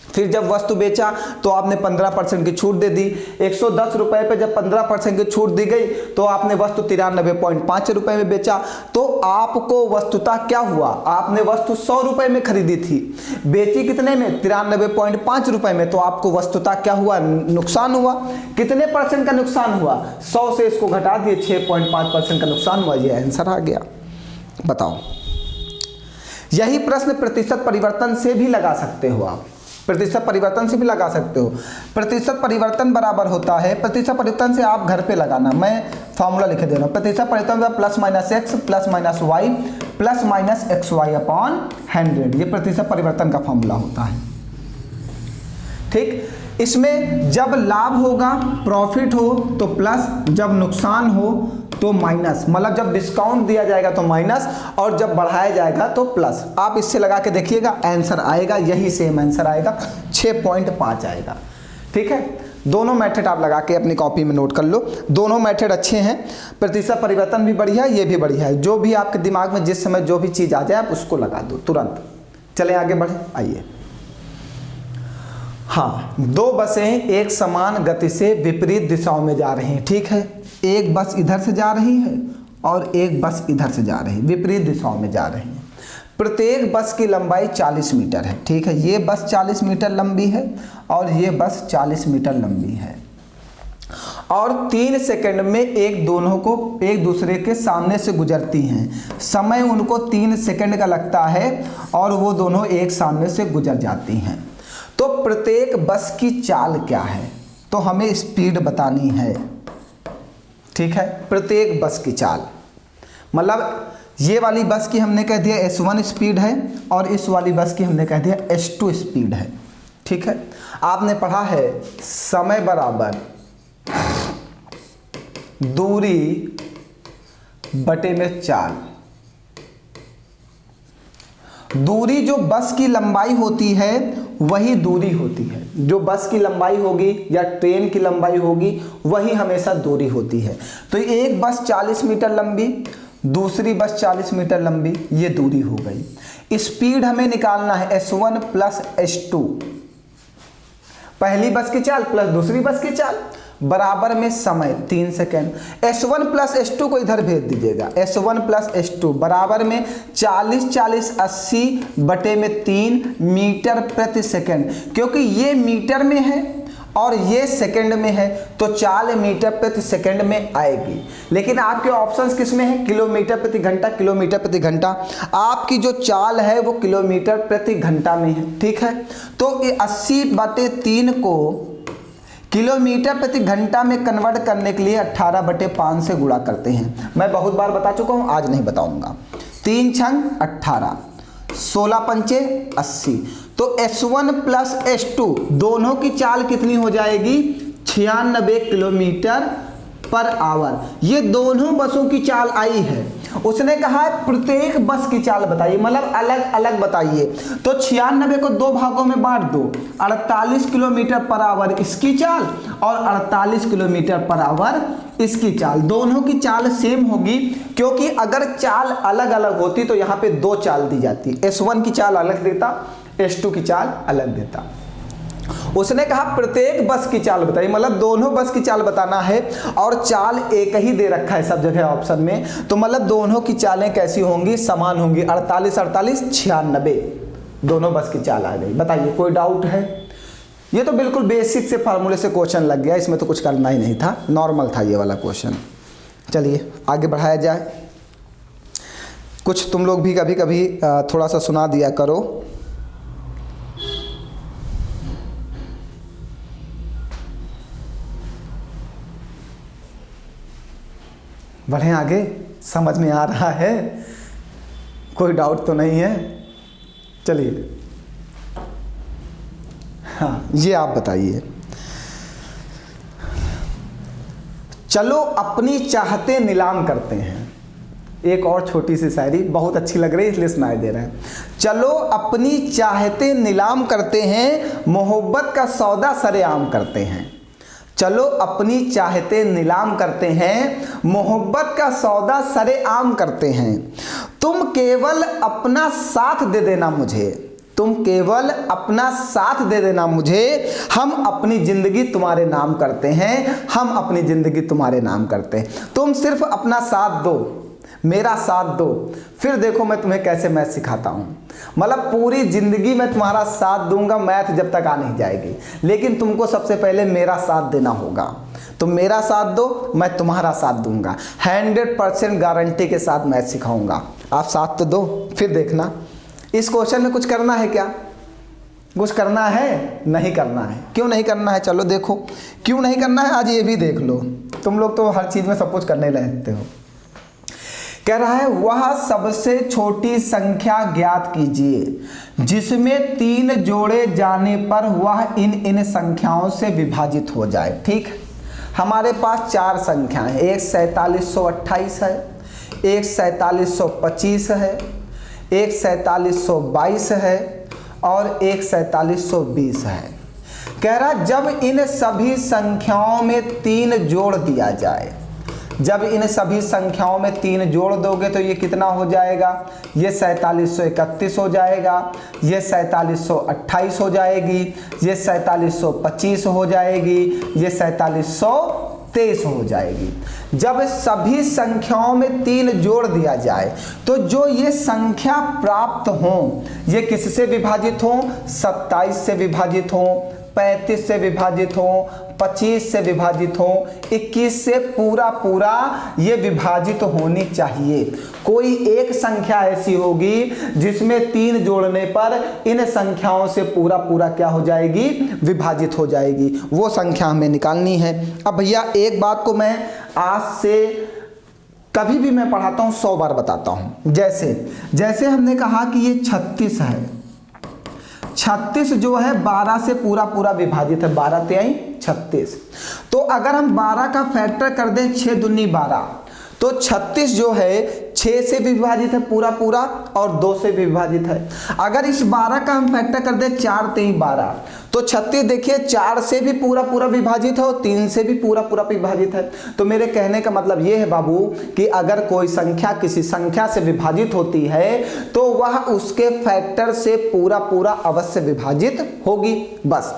फिर जब वस्तु बेचा तो आपने 15% की छूट दे दी। 110 रुपए पे जब 15% की छूट दी गई तो आपने वस्तु 93.5 रुपए में बेचा। तो आपको वस्तुतः क्या हुआ, आपने वस्तु 100 रुपए में खरीदी थी, बेची कितने में, 93.5 रुपए में। तो आपको वस्तुतः क्या हुआ, नुकसान हुआ। कितने परसेंट का नुकसान हुआ, 100 से इसको घटा दिए, 6.5% का नुकसान हुआ। ये आंसर आ गया। बताओ, यही प्रश्न प्रतिशत परिवर्तन से भी लगा सकते हो आप, प्रतिशत परिवर्तन से भी लगा सकते हो। प्रतिशत परिवर्तन बराबर होता है, प्रतिशत परिवर्तन से आप घर पे लगाना, मैं फॉर्मूला लिख दे रहा हूँ। प्रतिशत परिवर्तन plus minus X plus minus Y plus minus X Y upon 100, ये प्रतिशत परिवर्तन का फॉर्मूला होता है। ठीक, इसमें जब लाभ होगा, प्रॉफिट हो तो प्लस, जब नुकसान हो तो माइनस, मतलब जब डिस्काउंट दिया जाएगा तो माइनस और जब बढ़ाया जाएगा तो प्लस। आप इससे लगा के देखिएगा, आंसर आएगा यही सेम आंसर आएगा, 6.5 आएगा। ठीक है, दोनों मेथड आप लगा के अपनी कॉपी में नोट कर लो। दोनों मेथड अच्छे हैं, प्रतिशत परिवर्तन भी बढ़िया है, ये भी बढ़िया है। जो भी आपके दिमाग में जिस समय जो भी चीज़ आ जाए आप उसको लगा दो तुरंत। चलें आगे बढ़े, आइए। हाँ, दो बसें एक समान गति से विपरीत दिशाओं में जा रही हैं। ठीक है, एक बस इधर से जा रही है और एक बस इधर से जा रही है, विपरीत दिशाओं में जा रही है। प्रत्येक बस की लंबाई 40 मीटर है। ठीक है, ये बस 40 मीटर लंबी है और ये बस 40 मीटर लंबी है और 3 सेकंड में एक दोनों को एक दूसरे के सामने से गुजरती हैं। समय उनको 3 सेकंड का लगता है और वो दोनों एक सामने से गुजर जाती हैं। तो प्रत्येक बस की चाल क्या है, तो हमें स्पीड बतानी है। ठीक है, प्रत्येक बस की चाल, मतलब ये वाली बस की हमने कह दिया S1 स्पीड है और इस वाली बस की हमने कह दिया S2 स्पीड है। ठीक है, आपने पढ़ा है समय बराबर दूरी बटे में चाल। दूरी जो बस की लंबाई होती है वही दूरी होती है, जो बस की लंबाई होगी या ट्रेन की लंबाई होगी वही हमेशा दूरी होती है। तो एक बस 40 मीटर लंबी, दूसरी बस 40 मीटर लंबी, ये दूरी हो गई। स्पीड हमें निकालना है S1 प्लस S2, पहली बस की चाल प्लस दूसरी बस की चाल, बराबर में समय 3 सेकेंड। S1 प्लस S2 को इधर भेज दीजिएगा, S1 प्लस S2 बराबर में 40 40 80 बटे में 3 मीटर प्रति सेकेंड। क्योंकि ये मीटर में है और ये सेकंड में है तो चाल मीटर प्रति सेकंड में आएगी। लेकिन आपके ऑप्शंस किस में है, किलोमीटर प्रति घंटा, किलोमीटर प्रति घंटा। आपकी जो चाल है वो किलोमीटर प्रति घंटा में है। ठीक है, तो 80 बटे 3 को किलोमीटर प्रति घंटा में कन्वर्ट करने के लिए 18 बटे 5 से गुणा करते हैं। मैं बहुत बार बता चुका हूँ, आज नहीं बताऊंगा। 3 छंग 18, 16 पंचे 80। तो S1 प्लस S2 दोनों की चाल कितनी हो जाएगी, 96 किलोमीटर पर आवर। ये दोनों बसों की चाल आई है। उसने कहा है प्रत्येक बस की चाल बताइए, मतलब अलग अलग बताइए। तो 96 को 2 भागों में बांट दो, 48 किलोमीटर पर आवर इसकी चाल और 48 किलोमीटर पर आवर इसकी चाल। दोनों की चाल सेम होगी, क्योंकि अगर चाल अलग अलग होती तो यहाँ पे 2 चाल दी जाती, S1 की चाल अलग देता, S2 की चाल अलग देता। उसने कहा प्रत्येक बस की चाल बताइए, मतलब दोनों बस की चाल बताना है और चाल एक ही दे रखा है सब जगह ऑप्शन में, तो मतलब दोनों की चालें कैसी होंगी, समान होंगी। 48 48 96 दोनों बस की चाल आ गई। बताइए कोई डाउट है? ये तो बिल्कुल बेसिक से फार्मूले से क्वेश्चन लग गया, इसमें तो कुछ करना ही नहीं था, नॉर्मल था ये वाला क्वेश्चन। चलिए आगे बढ़ाया जाए। कुछ तुम लोग भी कभी कभी थोड़ा सा सुना दिया करो। बढ़े आगे, समझ में आ रहा है? कोई डाउट तो नहीं है? चलिए, हाँ ये आप बताइए। चलो अपनी चाहते नीलाम करते हैं। एक और छोटी सी शायरी बहुत अच्छी लग रही है इसलिए सुनाई दे रहा है। चलो अपनी चाहते नीलाम करते हैं, मोहब्बत का सौदा सरेआम करते हैं। चलो अपनी चाहते नीलाम करते हैं, मोहब्बत का सौदा सरेआम करते हैं। तुम केवल अपना साथ दे देना मुझे, तुम केवल अपना साथ दे देना मुझे, हम अपनी ज़िंदगी तुम्हारे नाम करते हैं, हम अपनी ज़िंदगी तुम्हारे नाम करते हैं। तुम सिर्फ अपना साथ दो, मेरा साथ दो, फिर देखो मैं तुम्हें कैसे मैथ सिखाता हूँ। मतलब पूरी ज़िंदगी मैं तुम्हारा साथ दूंगा, मैथ जब तक आ नहीं जाएगी, लेकिन तुमको सबसे पहले मेरा साथ देना होगा। तुम मेरा साथ दो, मैं तुम्हारा साथ दूंगा। 100% गारंटी के साथ मैथ सिखाऊंगा। आप साथ तो दो, फिर देखना। इस क्वेश्चन में कुछ करना है क्या? कुछ करना है? नहीं करना है। क्यों नहीं करना है? चलो देखो क्यों नहीं करना है, आज ये भी देख लो। तुम लोग तो हर चीज़ में सब कुछ करने लगते हो। कह रहा है वह सबसे छोटी संख्या ज्ञात कीजिए जिसमें 3 जोड़े जाने पर वह इन संख्याओं से विभाजित हो जाए। ठीक, हमारे पास 4 संख्याएं, एक 4728 है, एक 4725 है, एक 4722 है और एक 4720 है। कह रहा जब इन सभी संख्याओं में 3 जोड़ दिया जाए, जब इन सभी संख्याओं में 3 जोड़ दोगे तो ये कितना हो जाएगा? ये 4731 हो जाएगा, ये 4728 हो जाएगी, ये 4725 हो जाएगी, ये 4723 हो जाएगी। जब सभी संख्याओं में 3 जोड़ दिया जाए तो जो ये संख्या प्राप्त हो, ये किससे विभाजित हो? 27 से विभाजित हो, 35 से विभाजित हो, 25 से विभाजित हो, 21 से पूरा ये विभाजित होनी चाहिए। कोई एक संख्या ऐसी होगी जिसमें 3 जोड़ने पर इन संख्याओं से पूरा क्या हो जाएगी? विभाजित हो जाएगी। वो संख्या हमें निकालनी है। अब भैया एक बात को मैं आज से कभी भी मैं पढ़ाता हूँ 100 बार बताता हूँ। जैसे हमने कहा कि ये 36 है, 36 जो है 12 से पूरा विभाजित है, 12 तिहाई 36। तो अगर हम 12 का फैक्टर कर दें 6 दूनी 12, तो 36 जो है 6 से भी विभाजित है पूरा और 2 से भी विभाजित है। अगर इस 12 का हम फैक्टर कर दें 4 3 12, तो 36 देखिए 4 से भी पूरा विभाजित है और 3 से भी पूरा विभाजित है। तो मेरे कहने का मतलब ये है बाबू कि अगर कोई संख्या किसी संख्या से विभाजित होती है तो वह उसके फैक्टर से पूरा अवश्य विभाजित होगी। बस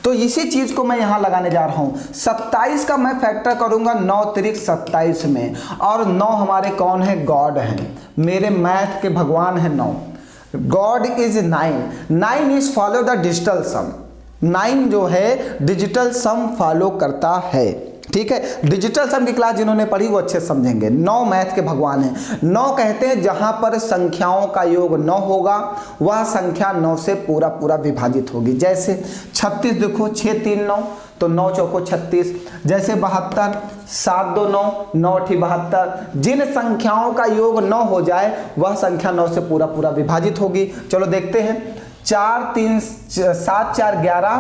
तो इसी चीज को मैं यहां लगाने जा रहा हूं। 27 का मैं फैक्टर करूंगा 9 तिरिक 27 में, और 9 हमारे कौन है? गॉड हैं, मेरे मैथ के भगवान है 9। God is 9 is follow the digital sum. 9 जो है डिजिटल सम फॉलो करता है। ठीक है, डिजिटल सम की क्लास जिन्होंने पढ़ी वो अच्छे समझेंगे। 9 मैथ के भगवान हैं। 9 कहते हैं जहां पर संख्याओं का योग 9 होगा वह संख्या 9 से पूरा विभाजित होगी। जैसे 36 देखो 6 3 9, तो 9 चौको 36। जैसे 72 7 2 9, 9 8 72। जिन संख्याओं का योग 9 हो जाए वह संख्या 9 से पूरा विभाजित होगी। चलो देखते हैं। 4 3 7 4 11,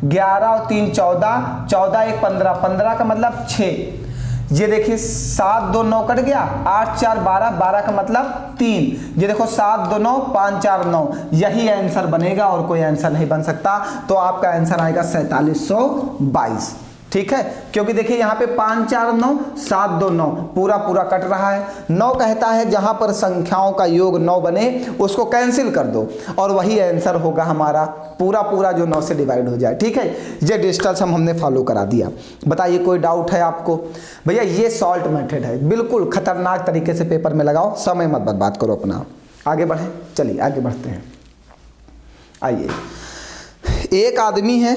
11 और 3 14, 14 1 15, 15 का मतलब 6। ये देखिए 7 2 9 कट गया, 8 4 12, 12 का मतलब 3। ये देखो 7 2 9, 5 4 9। यही आंसर बनेगा और कोई आंसर नहीं बन सकता। तो आपका आंसर आएगा 4722। ठीक है, क्योंकि देखिए यहाँ पे 5 4 9, 7 2 9 पूरा कट रहा है। 9 कहता है जहां पर संख्याओं का योग 9 बने उसको कैंसिल कर दो और वही आंसर होगा हमारा पूरा जो 9 से डिवाइड हो जाए। ठीक है, ये डिजिटल सम हमने फॉलो करा दिया। बताइए कोई डाउट है आपको? भैया ये सॉल्ट मेथड है, बिल्कुल खतरनाक तरीके से पेपर में लगाओ, समय मत बर्बाद करो अपना। आगे बढ़े, चलिए आगे बढ़ते हैं। आइए, एक आदमी है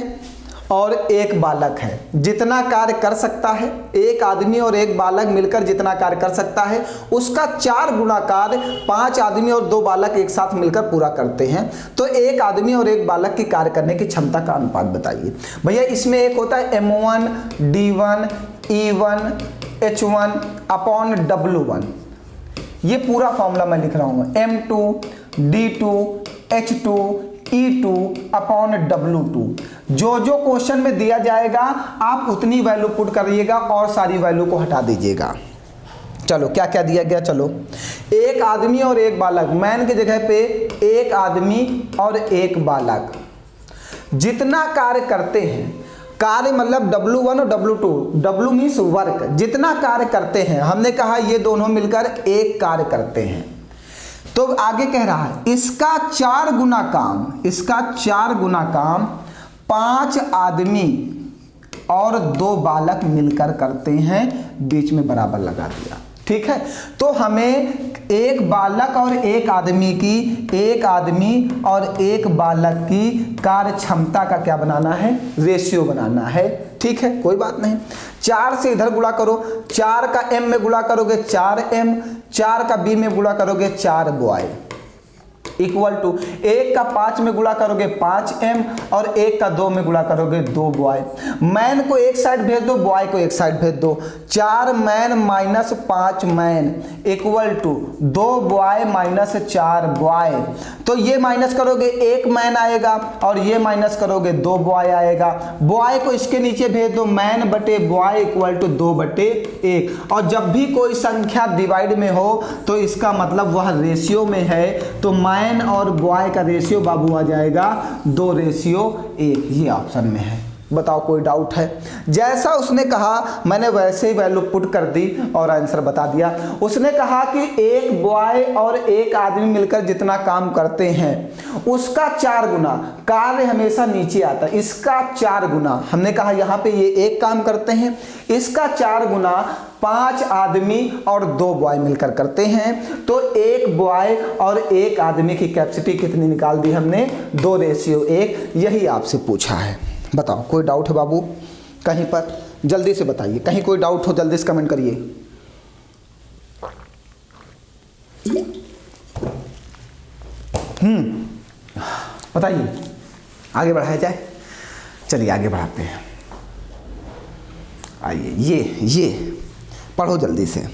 और एक बालक है, जितना कार्य कर सकता है, एक आदमी और एक बालक मिलकर जितना कार्य कर सकता है उसका 4 गुना कार्य 5 आदमी और 2 बालक एक साथ मिलकर पूरा करते हैं। तो एक आदमी और एक बालक की कार्य करने की क्षमता का अनुपात बताइए। भैया इसमें एक होता है M1 D1 E1 H1 upon W1, ये पूरा फॉर्मूला मैं लिख रहा हूँ, M2 D2 H2 E2 upon W2। जो जो क्वेश्चन में दिया जाएगा आप उतनी वैल्यू पुट करिएगा और सारी वैल्यू को हटा दीजिएगा। चलो क्या क्या दिया गया, चलो एक आदमी और एक बालक, मैन की जगह पे एक आदमी और एक बालक जितना कार्य करते हैं, कार्य मतलब W1 और W2, W मीन्स वर्क, जितना कार्य करते हैं, हमने कहा ये दोनों मिलकर एक कार्य करते हैं। तो आगे कह रहा है इसका 4 गुना काम, इसका 4 गुना काम 5 आदमी और 2 बालक मिलकर करते हैं, बीच में बराबर लगा दिया। ठीक है, तो हमें एक बालक और एक आदमी की, एक आदमी और एक बालक की कार्य क्षमता का क्या बनाना है, रेशियो बनाना है। ठीक है, कोई बात नहीं। 4 से इधर गुणा करो, 4 का m में गुणा करोगे 4m, 4 का b में गुणा करोगे 4 बॉय, इक्वल टू 1 का 5 में गुणा करोगे 5m और 1 का 2 में गुणा करोगे 2 बॉय। मैन को एक साइड भेज दो, बॉय को एक साइड भेज दो, 4 man minus 5 man equal to 2 boy minus 4 boy. तो ये माइनस करोगे 1 मैन आएगा और ये माइनस करोगे 2 बॉय आएगा। बॉय को इसके नीचे भेज दो, मैन बटे बॉय इक्वल टू 2/1। और जब भी कोई संख्या डिवाइड में हो तो इसका मतलब वह रेशियो में है, तो मैन और बॉय का रेशियो बाबू आ जाएगा 2:1, ये ऑप्शन में है। बताओ कोई डाउट है? जैसा उसने कहा मैंने वैसे ही वैल्यू पुट कर दी और आंसर बता दिया। उसने कहा कि एक बॉय और एक आदमी मिलकर जितना काम करते हैं उसका 4 गुना, कार्य हमेशा नीचे आता है, इसका 4 गुना, हमने कहा यहाँ पे ये एक काम करते हैं, इसका 4 गुना 5 आदमी और 2 बॉय मिलकर करते हैं। तो एक बॉय और एक आदमी की कैपेसिटी कितनी निकाल दी हमने, 2:1। यही आपसे पूछा है। बताओ कोई डाउट है बाबू कहीं पर? जल्दी से बताइए, कहीं कोई डाउट हो जल्दी से कमेंट करिए। बताइए, आगे बढ़ाया जाए। चलिए आगे बढ़ाते हैं। आइए, ये पढ़ो जल्दी से,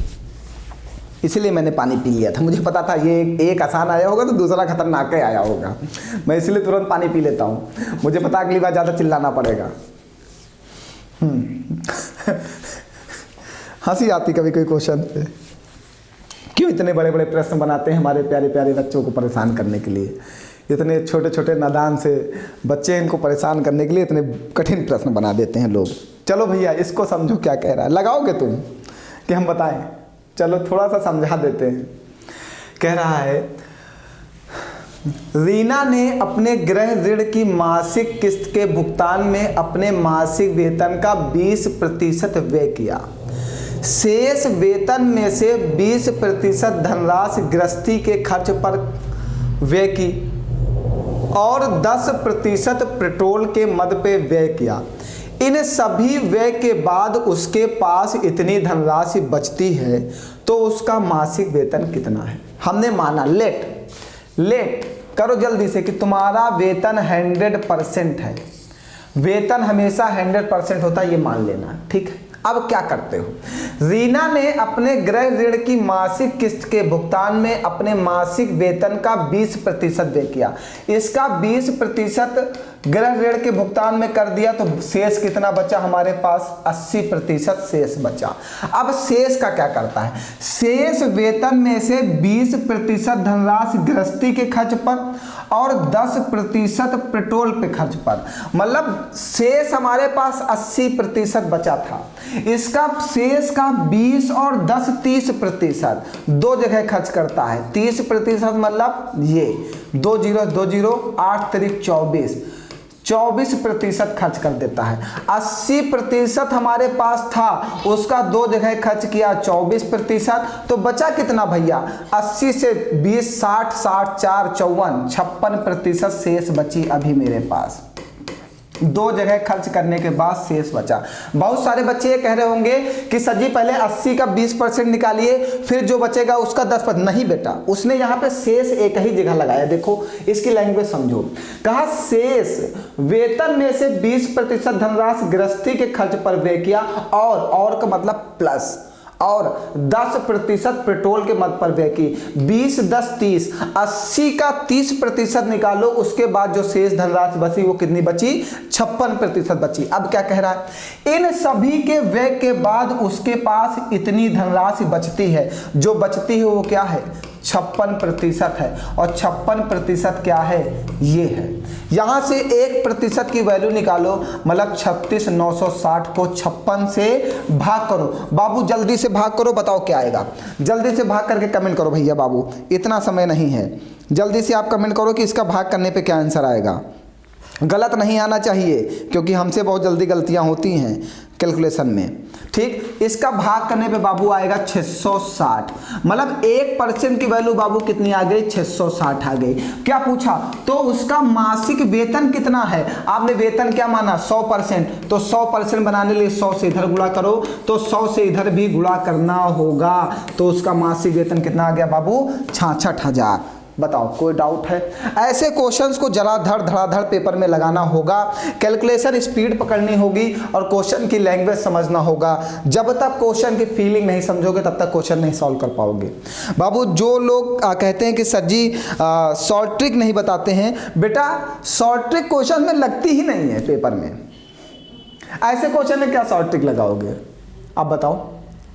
इसलिए मैंने पानी पी लिया था, मुझे पता था ये एक आसान आया होगा तो दूसरा खतरनाक आया होगा, मैं इसलिए तुरंत पानी पी लेता हूँ, मुझे पता अगली बार ज़्यादा चिल्लाना पड़ेगा। हंसी आती कभी कोई क्वेश्चन पे, क्यों इतने बड़े बड़े प्रश्न बनाते हैं हमारे प्यारे प्यारे बच्चों को परेशान करने के लिए, इतने छोटे छोटे नादान से बच्चे, इनको परेशान करने के लिए इतने कठिन प्रश्न बना देते हैं लोग। चलो भैया इसको समझो क्या कह रहा है, लगाओगे तुम कि हम बताएं? चलो थोड़ा सा समझा देते हैं। कह रहा है रीना ने अपने गृह ऋण की मासिक किस्त के भुगतान में अपने मासिक वेतन का 20% व्यय किया। शेष वेतन में से 20% धनराशि गृहस्थी के खर्च पर व्यय की और 10% पेट्रोल के मद पे व्यय किया। इन सभी व्यय के बाद उसके पास इतनी धनराशि बचती है तो उसका मासिक वेतन कितना है। हमने माना लेट करो जल्दी से कि तुम्हारा वेतन 100% है, वेतन हमेशा 100% होता है, ये मान लेना। ठीक है, अब क्या करते हो? रीना ने अपने गृह ऋण की मासिक किस्त के भुगतान में अपने मासिक वेतन का 20% व्यय किया। इसका 20% गृह ऋण के भुगतान में कर दिया तो शेष कितना बचा हमारे पास? 80% शेष बचा। अब शेष का क्या करता है? शेष वेतन में से 20% धनराशि गृहस्थी के खर्च पर और 10% पेट्रोल पे खर्च पर, मतलब शेष हमारे पास 80% बचा था। इसका शेष का 20 और 10 30% दो जगह खर्च करता है। 30% मतलब ये 2 0 2 0 8 3 24% खर्च कर देता है। 80% हमारे पास था, उसका 2 जगह खर्च किया 24%, तो बचा कितना भैया? 80 से 20 60 60 4 54 56% शेष बची अभी मेरे पास। 2 जगह खर्च करने के बाद शेष बचा। बहुत सारे बच्चे ये कह रहे होंगे कि सर जी पहले 80 का 20% निकालिए, फिर जो बचेगा उसका 10%। नहीं बेटा, उसने यहाँ पे शेष एक ही जगह लगाया। देखो इसकी लैंग्वेज समझो। कहा शेष वेतन में से 20% धनराशि गृहस्थी के खर्च पर व्यय किया, और का मतलब प्लस, और 10% पेट्रोल के मद पर व्यय की। 20, 10, 30, 80 का 30% निकालो, उसके बाद जो शेष धनराशि बची वो कितनी बची? 56% बची। अब क्या कह रहा है? इन सभी के व्यय के बाद उसके पास इतनी धनराशि बचती है। जो बचती है वो क्या है? 56% है। और 56% क्या है? ये है। यहां से 1% की वैल्यू निकालो, मतलब 36,960 को 56 से भाग करो। बाबू जल्दी से भाग करो, बताओ क्या आएगा। जल्दी से भाग करके कमेंट करो भैया, बाबू इतना समय नहीं है। जल्दी से आप कमेंट करो कि इसका भाग करने पे क्या आंसर आएगा। गलत नहीं आना चाहिए, क्योंकि हमसे बहुत जल्दी गलतियां होती हैं कैलकुलेशन में। ठीक, इसका भाग करने पे बाबू आएगा 660, मतलब 1% की वैल्यू बाबू कितनी आ गई? 660 आ गई। क्या पूछा? तो उसका मासिक वेतन कितना है? आपने वेतन क्या माना? 100%, तो 100% बनाने के लिए 100 से इधर गुणा करो, तो 100 से इधर भी गुणा करना होगा। तो उसका मासिक वेतन कितना आ गया बाबू? 66,000। बताओ कोई डाउट है? ऐसे क्वेश्चंस को जरा धड़ाधड़ पेपर में लगाना होगा, कैलकुलेशन स्पीड पकड़नी होगी और क्वेश्चन की लैंग्वेज समझना होगा। जब तक क्वेश्चन की फीलिंग नहीं समझोगे तब तक क्वेश्चन नहीं सॉल्व कर पाओगे। बाबू जो लोग कहते हैं कि सर जी शॉर्ट ट्रिक नहीं बताते हैं, बेटा शॉर्ट ट्रिक क्वेश्चन में लगती ही नहीं है पेपर में। ऐसे क्वेश्चन में क्या शॉर्ट ट्रिक लगाओगे? आप बताओ,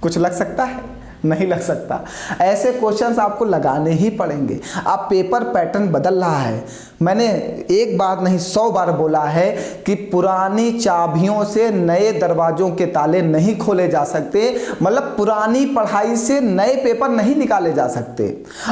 कुछ लग सकता है? नहीं लग सकता। ऐसे क्वेश्चंस आपको लगाने ही पड़ेंगे। आप पेपर पैटर्न बदल रहा है। मैंने एक बार नहीं 100 बार बोला है कि पुरानी चाबियों से नए दरवाजों के ताले नहीं खोले जा सकते, मतलब पुरानी पढ़ाई से नए पेपर नहीं निकाले जा सकते।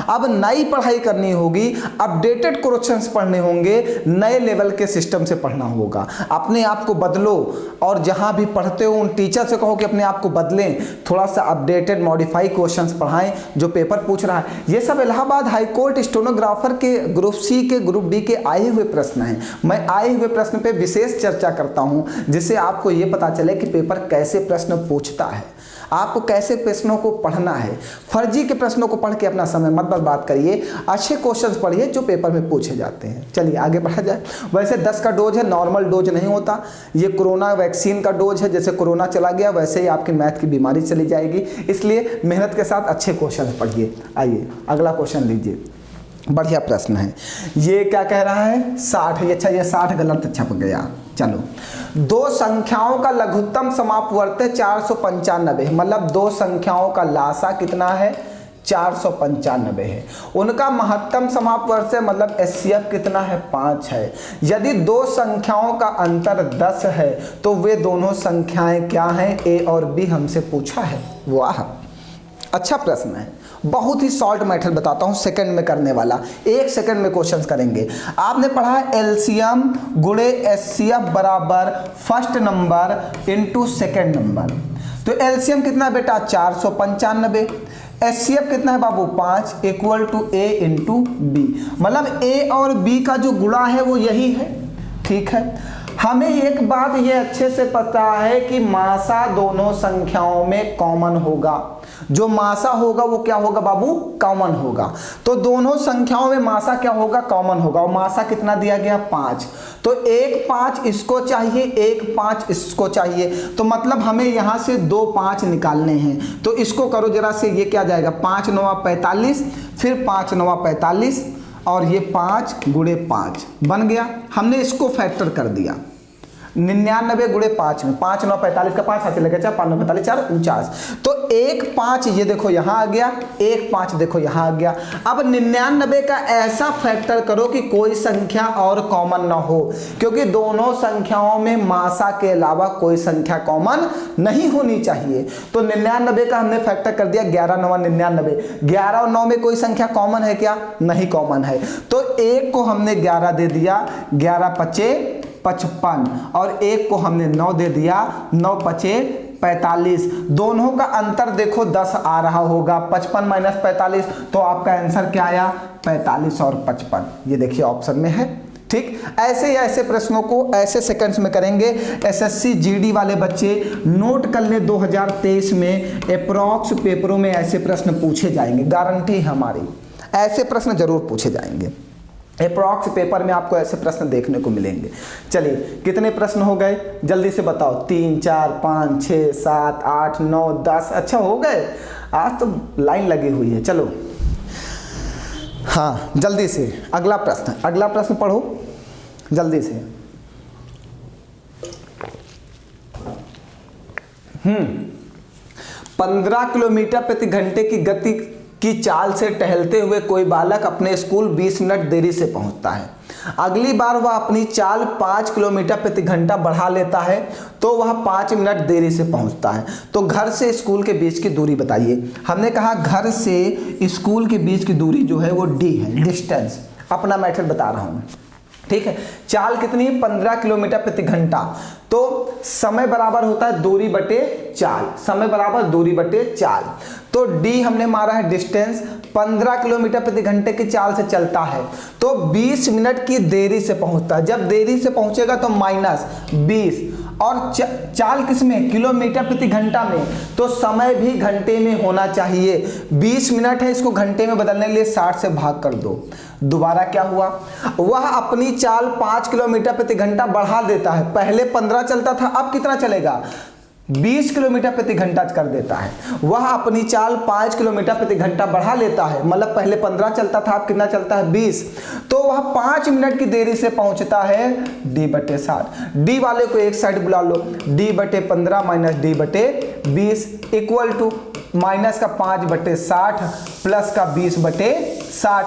अब नई पढ़ाई करनी होगी, अपडेटेड क्वेश्चंस पढ़ने होंगे, नए लेवल के सिस्टम से पढ़ना होगा। अपने आप को बदलो, और जहां भी पढ़ते हो उन टीचर से कहो कि अपने आप को बदलें, थोड़ा सा अपडेटेड मॉडिफाई क्वेश्चंस पढ़ाएं जो पेपर पूछ रहा है। ये सब इलाहाबाद हाईकोर्ट स्टेनोग्राफर के ग्रुप सी के ग्रुप बी के आए हुए प्रश्न हैं। मैं आए हुए प्रश्न पे विशेष चर्चा करता हूं, जिससे आपको ये पता चले कि पेपर कैसे प्रश्न पूछता है, आपको कैसे प्रश्नों को पढ़ना है। फर्जी के प्रश्नों को पढ़ के अपना समय मत बर्बाद करिए, अच्छे क्वेश्चंस पढ़िए जो पेपर में पूछे जाते हैं। चलिए आगे बढ़ा जाए। वैसे 10 का डोज है, नॉर्मल डोज नहीं होता। ये कोरोना वैक्सीन का डोज है। जैसे कोरोना चला गया वैसे ही आपकी मैथ की बीमारी चली जाएगी, इसलिए मेहनत के साथ अच्छे क्वेश्चन पढ़िए। आइए अगला क्वेश्चन लीजिए, बढ़िया प्रश्न है। ये क्या कह रहा है? 60। अच्छा ये 60 गलत छप गया। चलो, 2 संख्याओं का लघुत्तम समापवर्त है 495, मतलब 2 संख्याओं का लासा कितना है? 495 है। उनका महत्तम समापवर्त है, मतलब एचसीएफ कितना है? 5 है। यदि 2 संख्याओं का अंतर 10 है तो वे दोनों संख्याएं क्या हैं? ए और बी हमसे पूछा है। वाह, अच्छा प्रश्न है। बहुत ही शॉर्ट मेथड बताता हूं, सेकंड में करने वाला। 1 सेकंड में क्वेश्चंस करेंगे। आपने पढ़ा है एलसीएम गुणे एचसीएफ बराबर first number into second number. तो एलसीएम कितना है बेटा? 495। एचसीएफ कितना है बाबू? 5 equal to A into B, मतलब ए और बी का जो गुणा है वो यही है। ठीक है, हमें एक बात ये अच्छे से पता है कि मासा दोनों संख्याओं में कॉमन होगा। जो मासा होगा वो क्या होगा बाबू? कॉमन होगा। तो दोनों संख्याओं में मासा क्या होगा? कॉमन होगा। और मासा कितना दिया गया? 5। तो 1 5 इसको चाहिए, 1 5 इसको चाहिए। तो मतलब हमें यहां से 2 5 निकालने हैं। तो इसको करो जरा से, ये क्या जाएगा? 5 9 45, फिर 5 9 45, और ये 5 गुणे 5 बन गया। हमने इसको फैक्टर कर दिया। 99 गुणे 5 में 5 9 45 का 5 हाथ लगे, 5 9 45 4 49। तो 1 5 ये देखो यहाँ आ गया, 1 5 देखो यहाँ आ गया। अब 99 का ऐसा फैक्टर करो कि कोई संख्या और कॉमन ना हो, क्योंकि दोनों संख्याओं में मासा के अलावा कोई संख्या कॉमन नहीं होनी चाहिए। तो 99 का हमने फैक्टर कर दिया 11 9 99। 11 और 9 में कोई संख्या कॉमन है क्या? नहीं कॉमन है। तो 1 को हमने 11 दे दिया, 11 5 55, और 1 को हमने 9 दे दिया, 9 5 45। दोनों का अंतर देखो 10 आ रहा होगा। 55 माइनस 45, तो आपका आंसर क्या आया? 45 और 55। ये देखिए ऑप्शन में है, ठीक, ऐसे या ऐसे प्रश्नों को ऐसे सेकंड्स में करेंगे। एसएससी जीडी वाले बच्चे नोट कर ले, 2023 में अप्रॉक्स पेपरों में ऐसे प्रश्न पूछे जाएंगे, गारंटी हमारी, ऐसे प्रश्न जरूर पूछे जाएंगे। अप्रॉक्स पेपर में आपको ऐसे प्रश्न देखने को मिलेंगे। चलिए कितने प्रश्न हो गए जल्दी से बताओ? 3 4 5 6 7 8 9 10। अच्छा हो गए, आज तो लाइन लगी हुई है। चलो हाँ जल्दी से अगला प्रश्न पढ़ो जल्दी से। 15 किलोमीटर प्रति घंटे की गति की चाल से टहलते हुए कोई बालक अपने स्कूल 20 मिनट देरी से पहुंचता है। अगली बार वह अपनी चाल 5 किलोमीटर प्रति घंटा बढ़ा लेता है तो वह 5 मिनट देरी से पहुंचता है। तो घर से स्कूल के बीच की दूरी बताइए। हमने कहा घर से स्कूल के बीच की दूरी जो है वो डी है, डिस्टेंस। अपना मेथड बता रहा हूं, ठीक है। चाल कितनी? 15 किलोमीटर प्रति घंटा। तो समय बराबर होता है दूरी बटे चाल, समय बराबर दूरी बटे चाल। तो डी हमने मारा है डिस्टेंस, 15 किलोमीटर प्रति घंटे की चाल से चलता है तो 20 मिनट की देरी से पहुंचता है। जब देरी से पहुंचेगा तो -20, और चाल किसमें? किलोमीटर प्रति घंटा में, तो समय भी घंटे में होना चाहिए। 20 मिनट है, इसको घंटे में बदलने के लिए 60 से भाग कर दो। दोबारा क्या हुआ? वह अपनी चाल 5 किलोमीटर प्रति घंटा बढ़ा देता है। पहले 15 चलता था, अब कितना चलेगा? 20 किलोमीटर प्रति घंटा कर देता है। वह अपनी चाल 5 किलोमीटर प्रति घंटा बढ़ा लेता है, मतलब पहले 15 चलता था, अब कितना चलता है? 20। तो वह 5 मिनट की देरी से पहुंचता है डी बटे 60। डी वाले को एक साइड बुला लो, डी बटे 15 माइनस डी बटे 20 इक्वल टू माइनस का 5 बटे 60 प्लस का 20 बटे 60।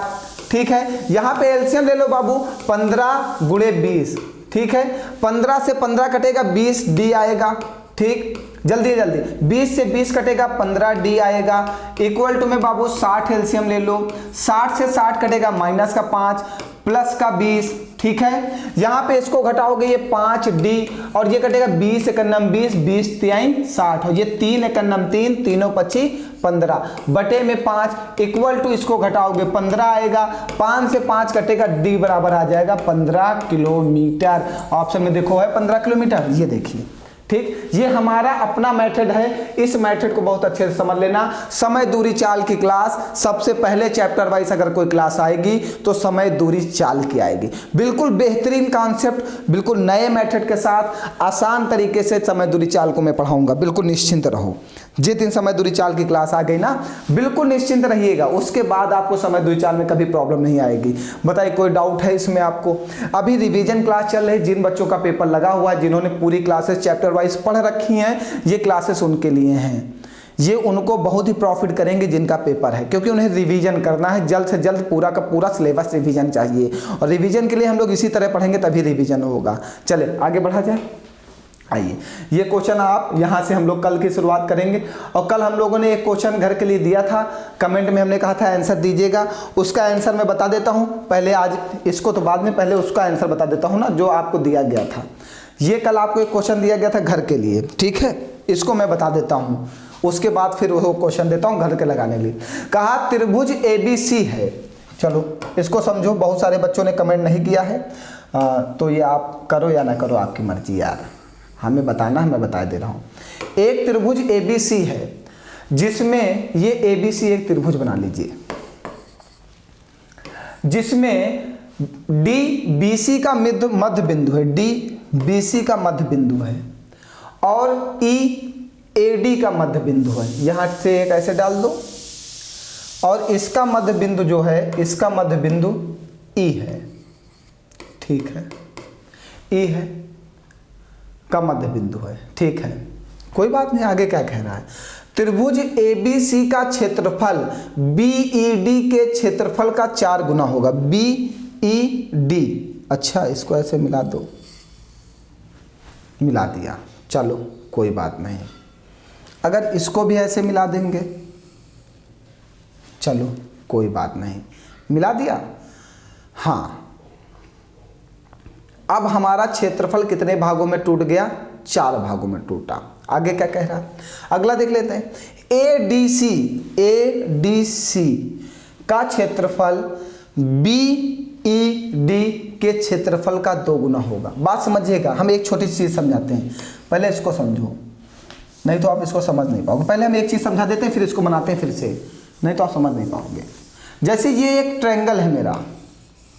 ठीक है, यहां पे एलसीएम ले लो बाबू, 15 गुणे 20। ठीक है, 15 से 15 कटेगा 20 डी आएगा। ठीक, जल्दी जल्दी 20 से 20 कटेगा 15 डी आएगा। इक्वल टू में बाबू 60 एलसीएम ले लो, 60 से 60 कटेगा माइनस का 5 प्लस का 20। ठीक है, यहां पे इसको घटाओगे ये 5 डी और ये कटेगा 20 एकन्नम 20, 20 3 60 और ये 3 एकन्नम 3, तीनों 25 15 बटे में 5 इक्वल टू इसको घटाओगे 15 आएगा। 5 से 5 कटेगा डी बराबर आ जाएगा 15 किलोमीटर। ऑप्शन में देखो है 15 किलोमीटर, ये देखिए। ठीक, ये हमारा अपना मेथड है, इस मेथड को बहुत अच्छे से समझ लेना। समय दूरी चाल की क्लास सबसे पहले चैप्टर वाइज अगर कोई क्लास आएगी तो समय दूरी चाल की आएगी। बिल्कुल बेहतरीन कॉन्सेप्ट, बिल्कुल नए मेथड के साथ आसान तरीके से समय दूरी चाल को मैं पढ़ाऊंगा, बिल्कुल निश्चिंत रहो। जिस दिन समय दूरी चाल की क्लास आ गई ना, बिल्कुल निश्चिंत रहिएगा, उसके बाद आपको समय दूरी चाल में कभी प्रॉब्लम नहीं आएगी। बताइए कोई डाउट है इसमें आपको? अभी रिवीजन क्लास चल रही है, जिन बच्चों का पेपर लगा हुआ है, जिन्होंने पूरी क्लासेस चैप्टर वाइज पढ़ रखी हैं, ये क्लासेस उनके लिए हैं। ये उनको बहुत ही प्रॉफिट करेंगे जिनका पेपर है, क्योंकि उन्हें रिवीजन करना है, जल्द से जल्द पूरा का पूरा सिलेबस रिवीजन चाहिए। और रिवीजन के लिए हम लोग इसी तरह पढ़ेंगे तभी रिवीजन होगा। चले आगे बढ़ा जाए। आइए, ये क्वेश्चन आप यहाँ से हम लोग कल की शुरुआत करेंगे। और कल हम लोगों ने एक क्वेश्चन घर के लिए दिया था, कमेंट में हमने कहा था आंसर दीजिएगा, उसका आंसर मैं बता देता हूँ पहले। आज इसको तो बाद में, पहले उसका आंसर बता देता हूँ ना, जो आपको दिया गया था। ये कल आपको एक क्वेश्चन दिया गया था घर के लिए, ठीक है, इसको मैं बता देता हूँ, उसके बाद फिर वो क्वेश्चन देता हूँ घर के लगाने के लिए। कहा त्रिभुज ABC है। चलो इसको समझो, बहुत सारे बच्चों ने कमेंट नहीं किया है, तो ये आप करो या ना करो, आपकी मर्जी यार, हमें बताना है, मैं बता दे रहा हूँ। एक त्रिभुज ABC है जिसमें ये ABC एक त्रिभुज बना लीजिए, जिसमें DBC का मध्य बिंदु है, DBC का मध्य बिंदु है और EAD का मध्य बिंदु है। यहां से एक ऐसे डाल दो और इसका मध्य बिंदु जो है, इसका मध्य बिंदु E है। ठीक है, E है का मध्य बिंदु है। ठीक है, कोई बात नहीं, आगे क्या कह रहा है? त्रिभुज ABC का क्षेत्रफल BED के क्षेत्रफल का 4 गुना होगा। BED, अच्छा इसको ऐसे मिला दो, मिला दिया, चलो कोई बात नहीं। अगर इसको भी ऐसे मिला देंगे, चलो कोई बात नहीं, मिला दिया। हाँ, अब हमारा क्षेत्रफल कितने भागों में टूट गया? 4 भागों में टूटा। आगे क्या कह रहा है? अगला देख लेते हैं। ADC का क्षेत्रफल BED के क्षेत्रफल का 2 गुना होगा। बात समझिएगा, हम एक छोटी चीज़ समझाते हैं, पहले इसको समझो, नहीं तो आप इसको समझ नहीं पाओगे। पहले हम एक चीज़ समझा देते हैं, फिर इसको बनाते हैं फिर से, नहीं तो आप समझ नहीं पाओगे। जैसे ये एक ट्रायंगल है मेरा,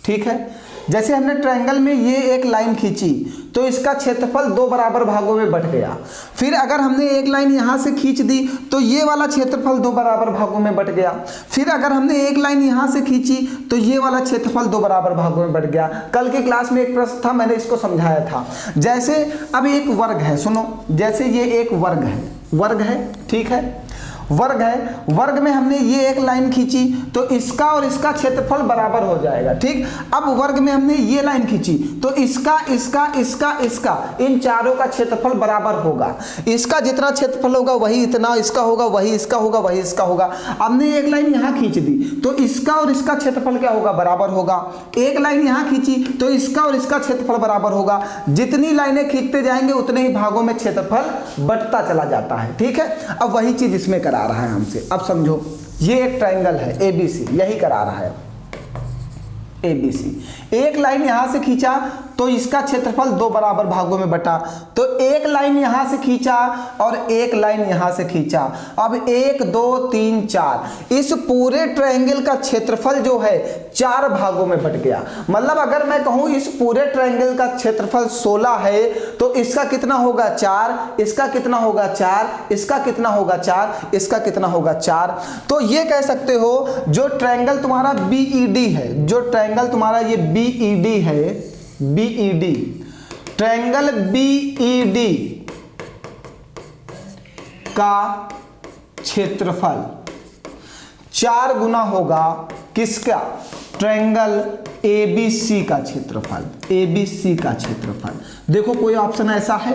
ठीक है, जैसे हमने ट्रायंगल में ये एक लाइन खींची तो इसका क्षेत्रफल 2 बराबर भागों में बट गया। फिर अगर हमने एक लाइन यहाँ से खींच दी तो ये वाला क्षेत्रफल 2 बराबर भागों में बट गया। फिर अगर हमने एक लाइन यहाँ से खींची तो ये वाला क्षेत्रफल 2 बराबर भागों में बट गया। कल की क्लास में एक प्रश्न था, मैंने इसको समझाया था। जैसे अब एक वर्ग है, सुनो, जैसे ये एक वर्ग है, ठीक है, वर्ग है, वर्ग में हमने ये एक लाइन खींची तो इसका और इसका क्षेत्रफल बराबर हो जाएगा, ठीक। अब वर्ग में हमने ये लाइन खींची तो इसका इन चारों का क्षेत्रफल बराबर होगा। इसका जितना क्षेत्रफल होगा वही इतना, इसका होगा वही, इसका होगा वही, इसका होगा। हमने एक लाइन यहाँ खींच दी तो इसका और इसका क्षेत्रफल क्या होगा, बराबर होगा। एक लाइन यहाँ खींची तो इसका और इसका क्षेत्रफल बराबर होगा। जितनी लाइनें खींचते जाएंगे उतने ही भागों में क्षेत्रफल बढ़ता चला जाता है, ठीक है। अब वही चीज इसमें करा रहा है हमसे। अब समझो, ये एक ट्रायंगल है ABC, यही करा रहा है ABC। एक लाइन यहां से खींचा तो इसका क्षेत्रफल 2 बराबर भागों में बटा, तो एक लाइन यहां से खींचा और एक लाइन यहां से खींचा। अब 1 2 3 4, इस पूरे ट्रायंगल का क्षेत्रफल जो है 4 भागों में बट गया। मतलब अगर मैं कहूं इस पूरे ट्रायंगल का क्षेत्रफल 16 है तो इसका कितना होगा 4, इसका कितना होगा 4, इसका कितना होगा 4, इसका कितना होगा 4। तो ये कह सकते हो जो ट्रायंगल तुम्हारा BED है, जो ट्रायंगल तुम्हारा ये BED है, BED, ट्रायंगल BED का क्षेत्रफल 4 गुना होगा किसका, ट्रायंगल ABC का क्षेत्रफल, ABC का क्षेत्रफल। देखो कोई ऑप्शन ऐसा है,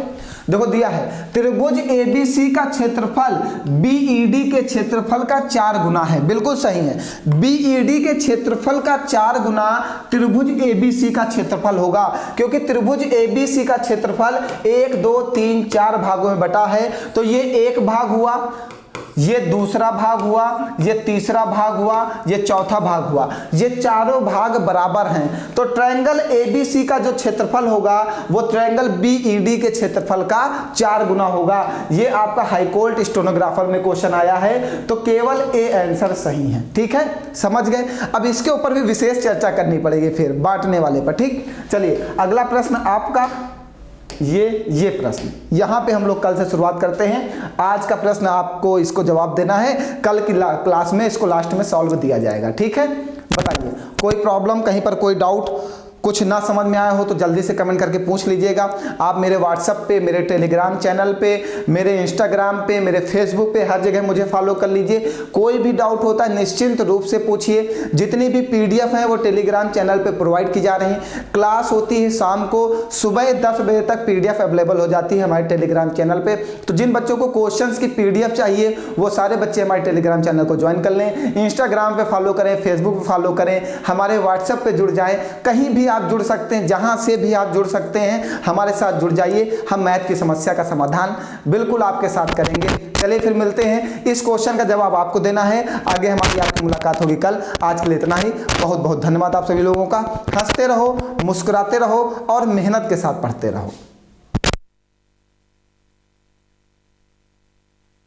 देखो दिया है त्रिभुज ABC का क्षेत्रफल BED के क्षेत्रफल का 4 गुना है, बिल्कुल सही है। BED के क्षेत्रफल का 4 गुना त्रिभुज ABC का क्षेत्रफल होगा, क्योंकि त्रिभुज ABC का क्षेत्रफल 1 2 3 4 भागों में बटा है। तो ये एक भाग हुआ, ये दूसरा भाग हुआ, ये तीसरा भाग हुआ, ये चौथा भाग हुआ, ये चारों भाग बराबर हैं। तो ट्रायंगल ABC का जो क्षेत्रफल होगा वो ट्रायंगल BED के क्षेत्रफल का 4 गुना होगा। ये आपका हाईकोर्ट स्टेनोग्राफर में क्वेश्चन आया है, तो केवल A आंसर सही है, ठीक है, समझ गए। अब इसके ऊपर भी विशेष चर्चा करनी पड़ेगी फिर बांटने वाले पर, ठीक। चलिए अगला प्रश्न आपका, ये प्रश्न यहाँ पे हम लोग कल से शुरुआत करते हैं। आज का प्रश्न आपको इसको जवाब देना है, कल की क्लास में इसको लास्ट में सॉल्व दिया जाएगा, ठीक है। बताइए कोई प्रॉब्लम, कहीं पर कोई डाउट, कुछ ना समझ में आया हो तो जल्दी से कमेंट करके पूछ लीजिएगा। आप मेरे व्हाट्सएप पे, मेरे टेलीग्राम चैनल पे, मेरे इंस्टाग्राम पे, मेरे फेसबुक पे, हर जगह मुझे फॉलो कर लीजिए। कोई भी डाउट होता है निश्चिंत रूप से पूछिए। जितनी भी PDF हैं वो टेलीग्राम चैनल पे प्रोवाइड की जा रही हैं। क्लास होती है शाम को, सुबह 10 बजे तक PDF अवेलेबल हो जाती है हमारे टेलीग्राम चैनल पर। तो जिन बच्चों को क्वेश्चन की PDF चाहिए वो सारे बच्चे हमारे टेलीग्राम चैनल को ज्वाइन कर लें। इंस्टाग्राम पर फॉलो करें, फेसबुक पर फॉलो करें, हमारे व्हाट्सएप पर जुड़ जाएँ। कहीं भी आप जुड़ सकते हैं, जहां से भी आप जुड़ सकते हैं हमारे साथ जुड़ जाइए। हम मैथ की समस्या का समाधान बिल्कुल आपके साथ करेंगे। चलिए फिर मिलते हैं, इस क्वेश्चन का जवाब आपको देना है, आगे हमारी आपकी मुलाकात होगी कल। आज के लिए इतना ही, बहुत बहुत धन्यवाद आप सभी लोगों का। हंसते रहो, मुस्कुराते रहो और मेहनत के साथ पढ़ते रहो।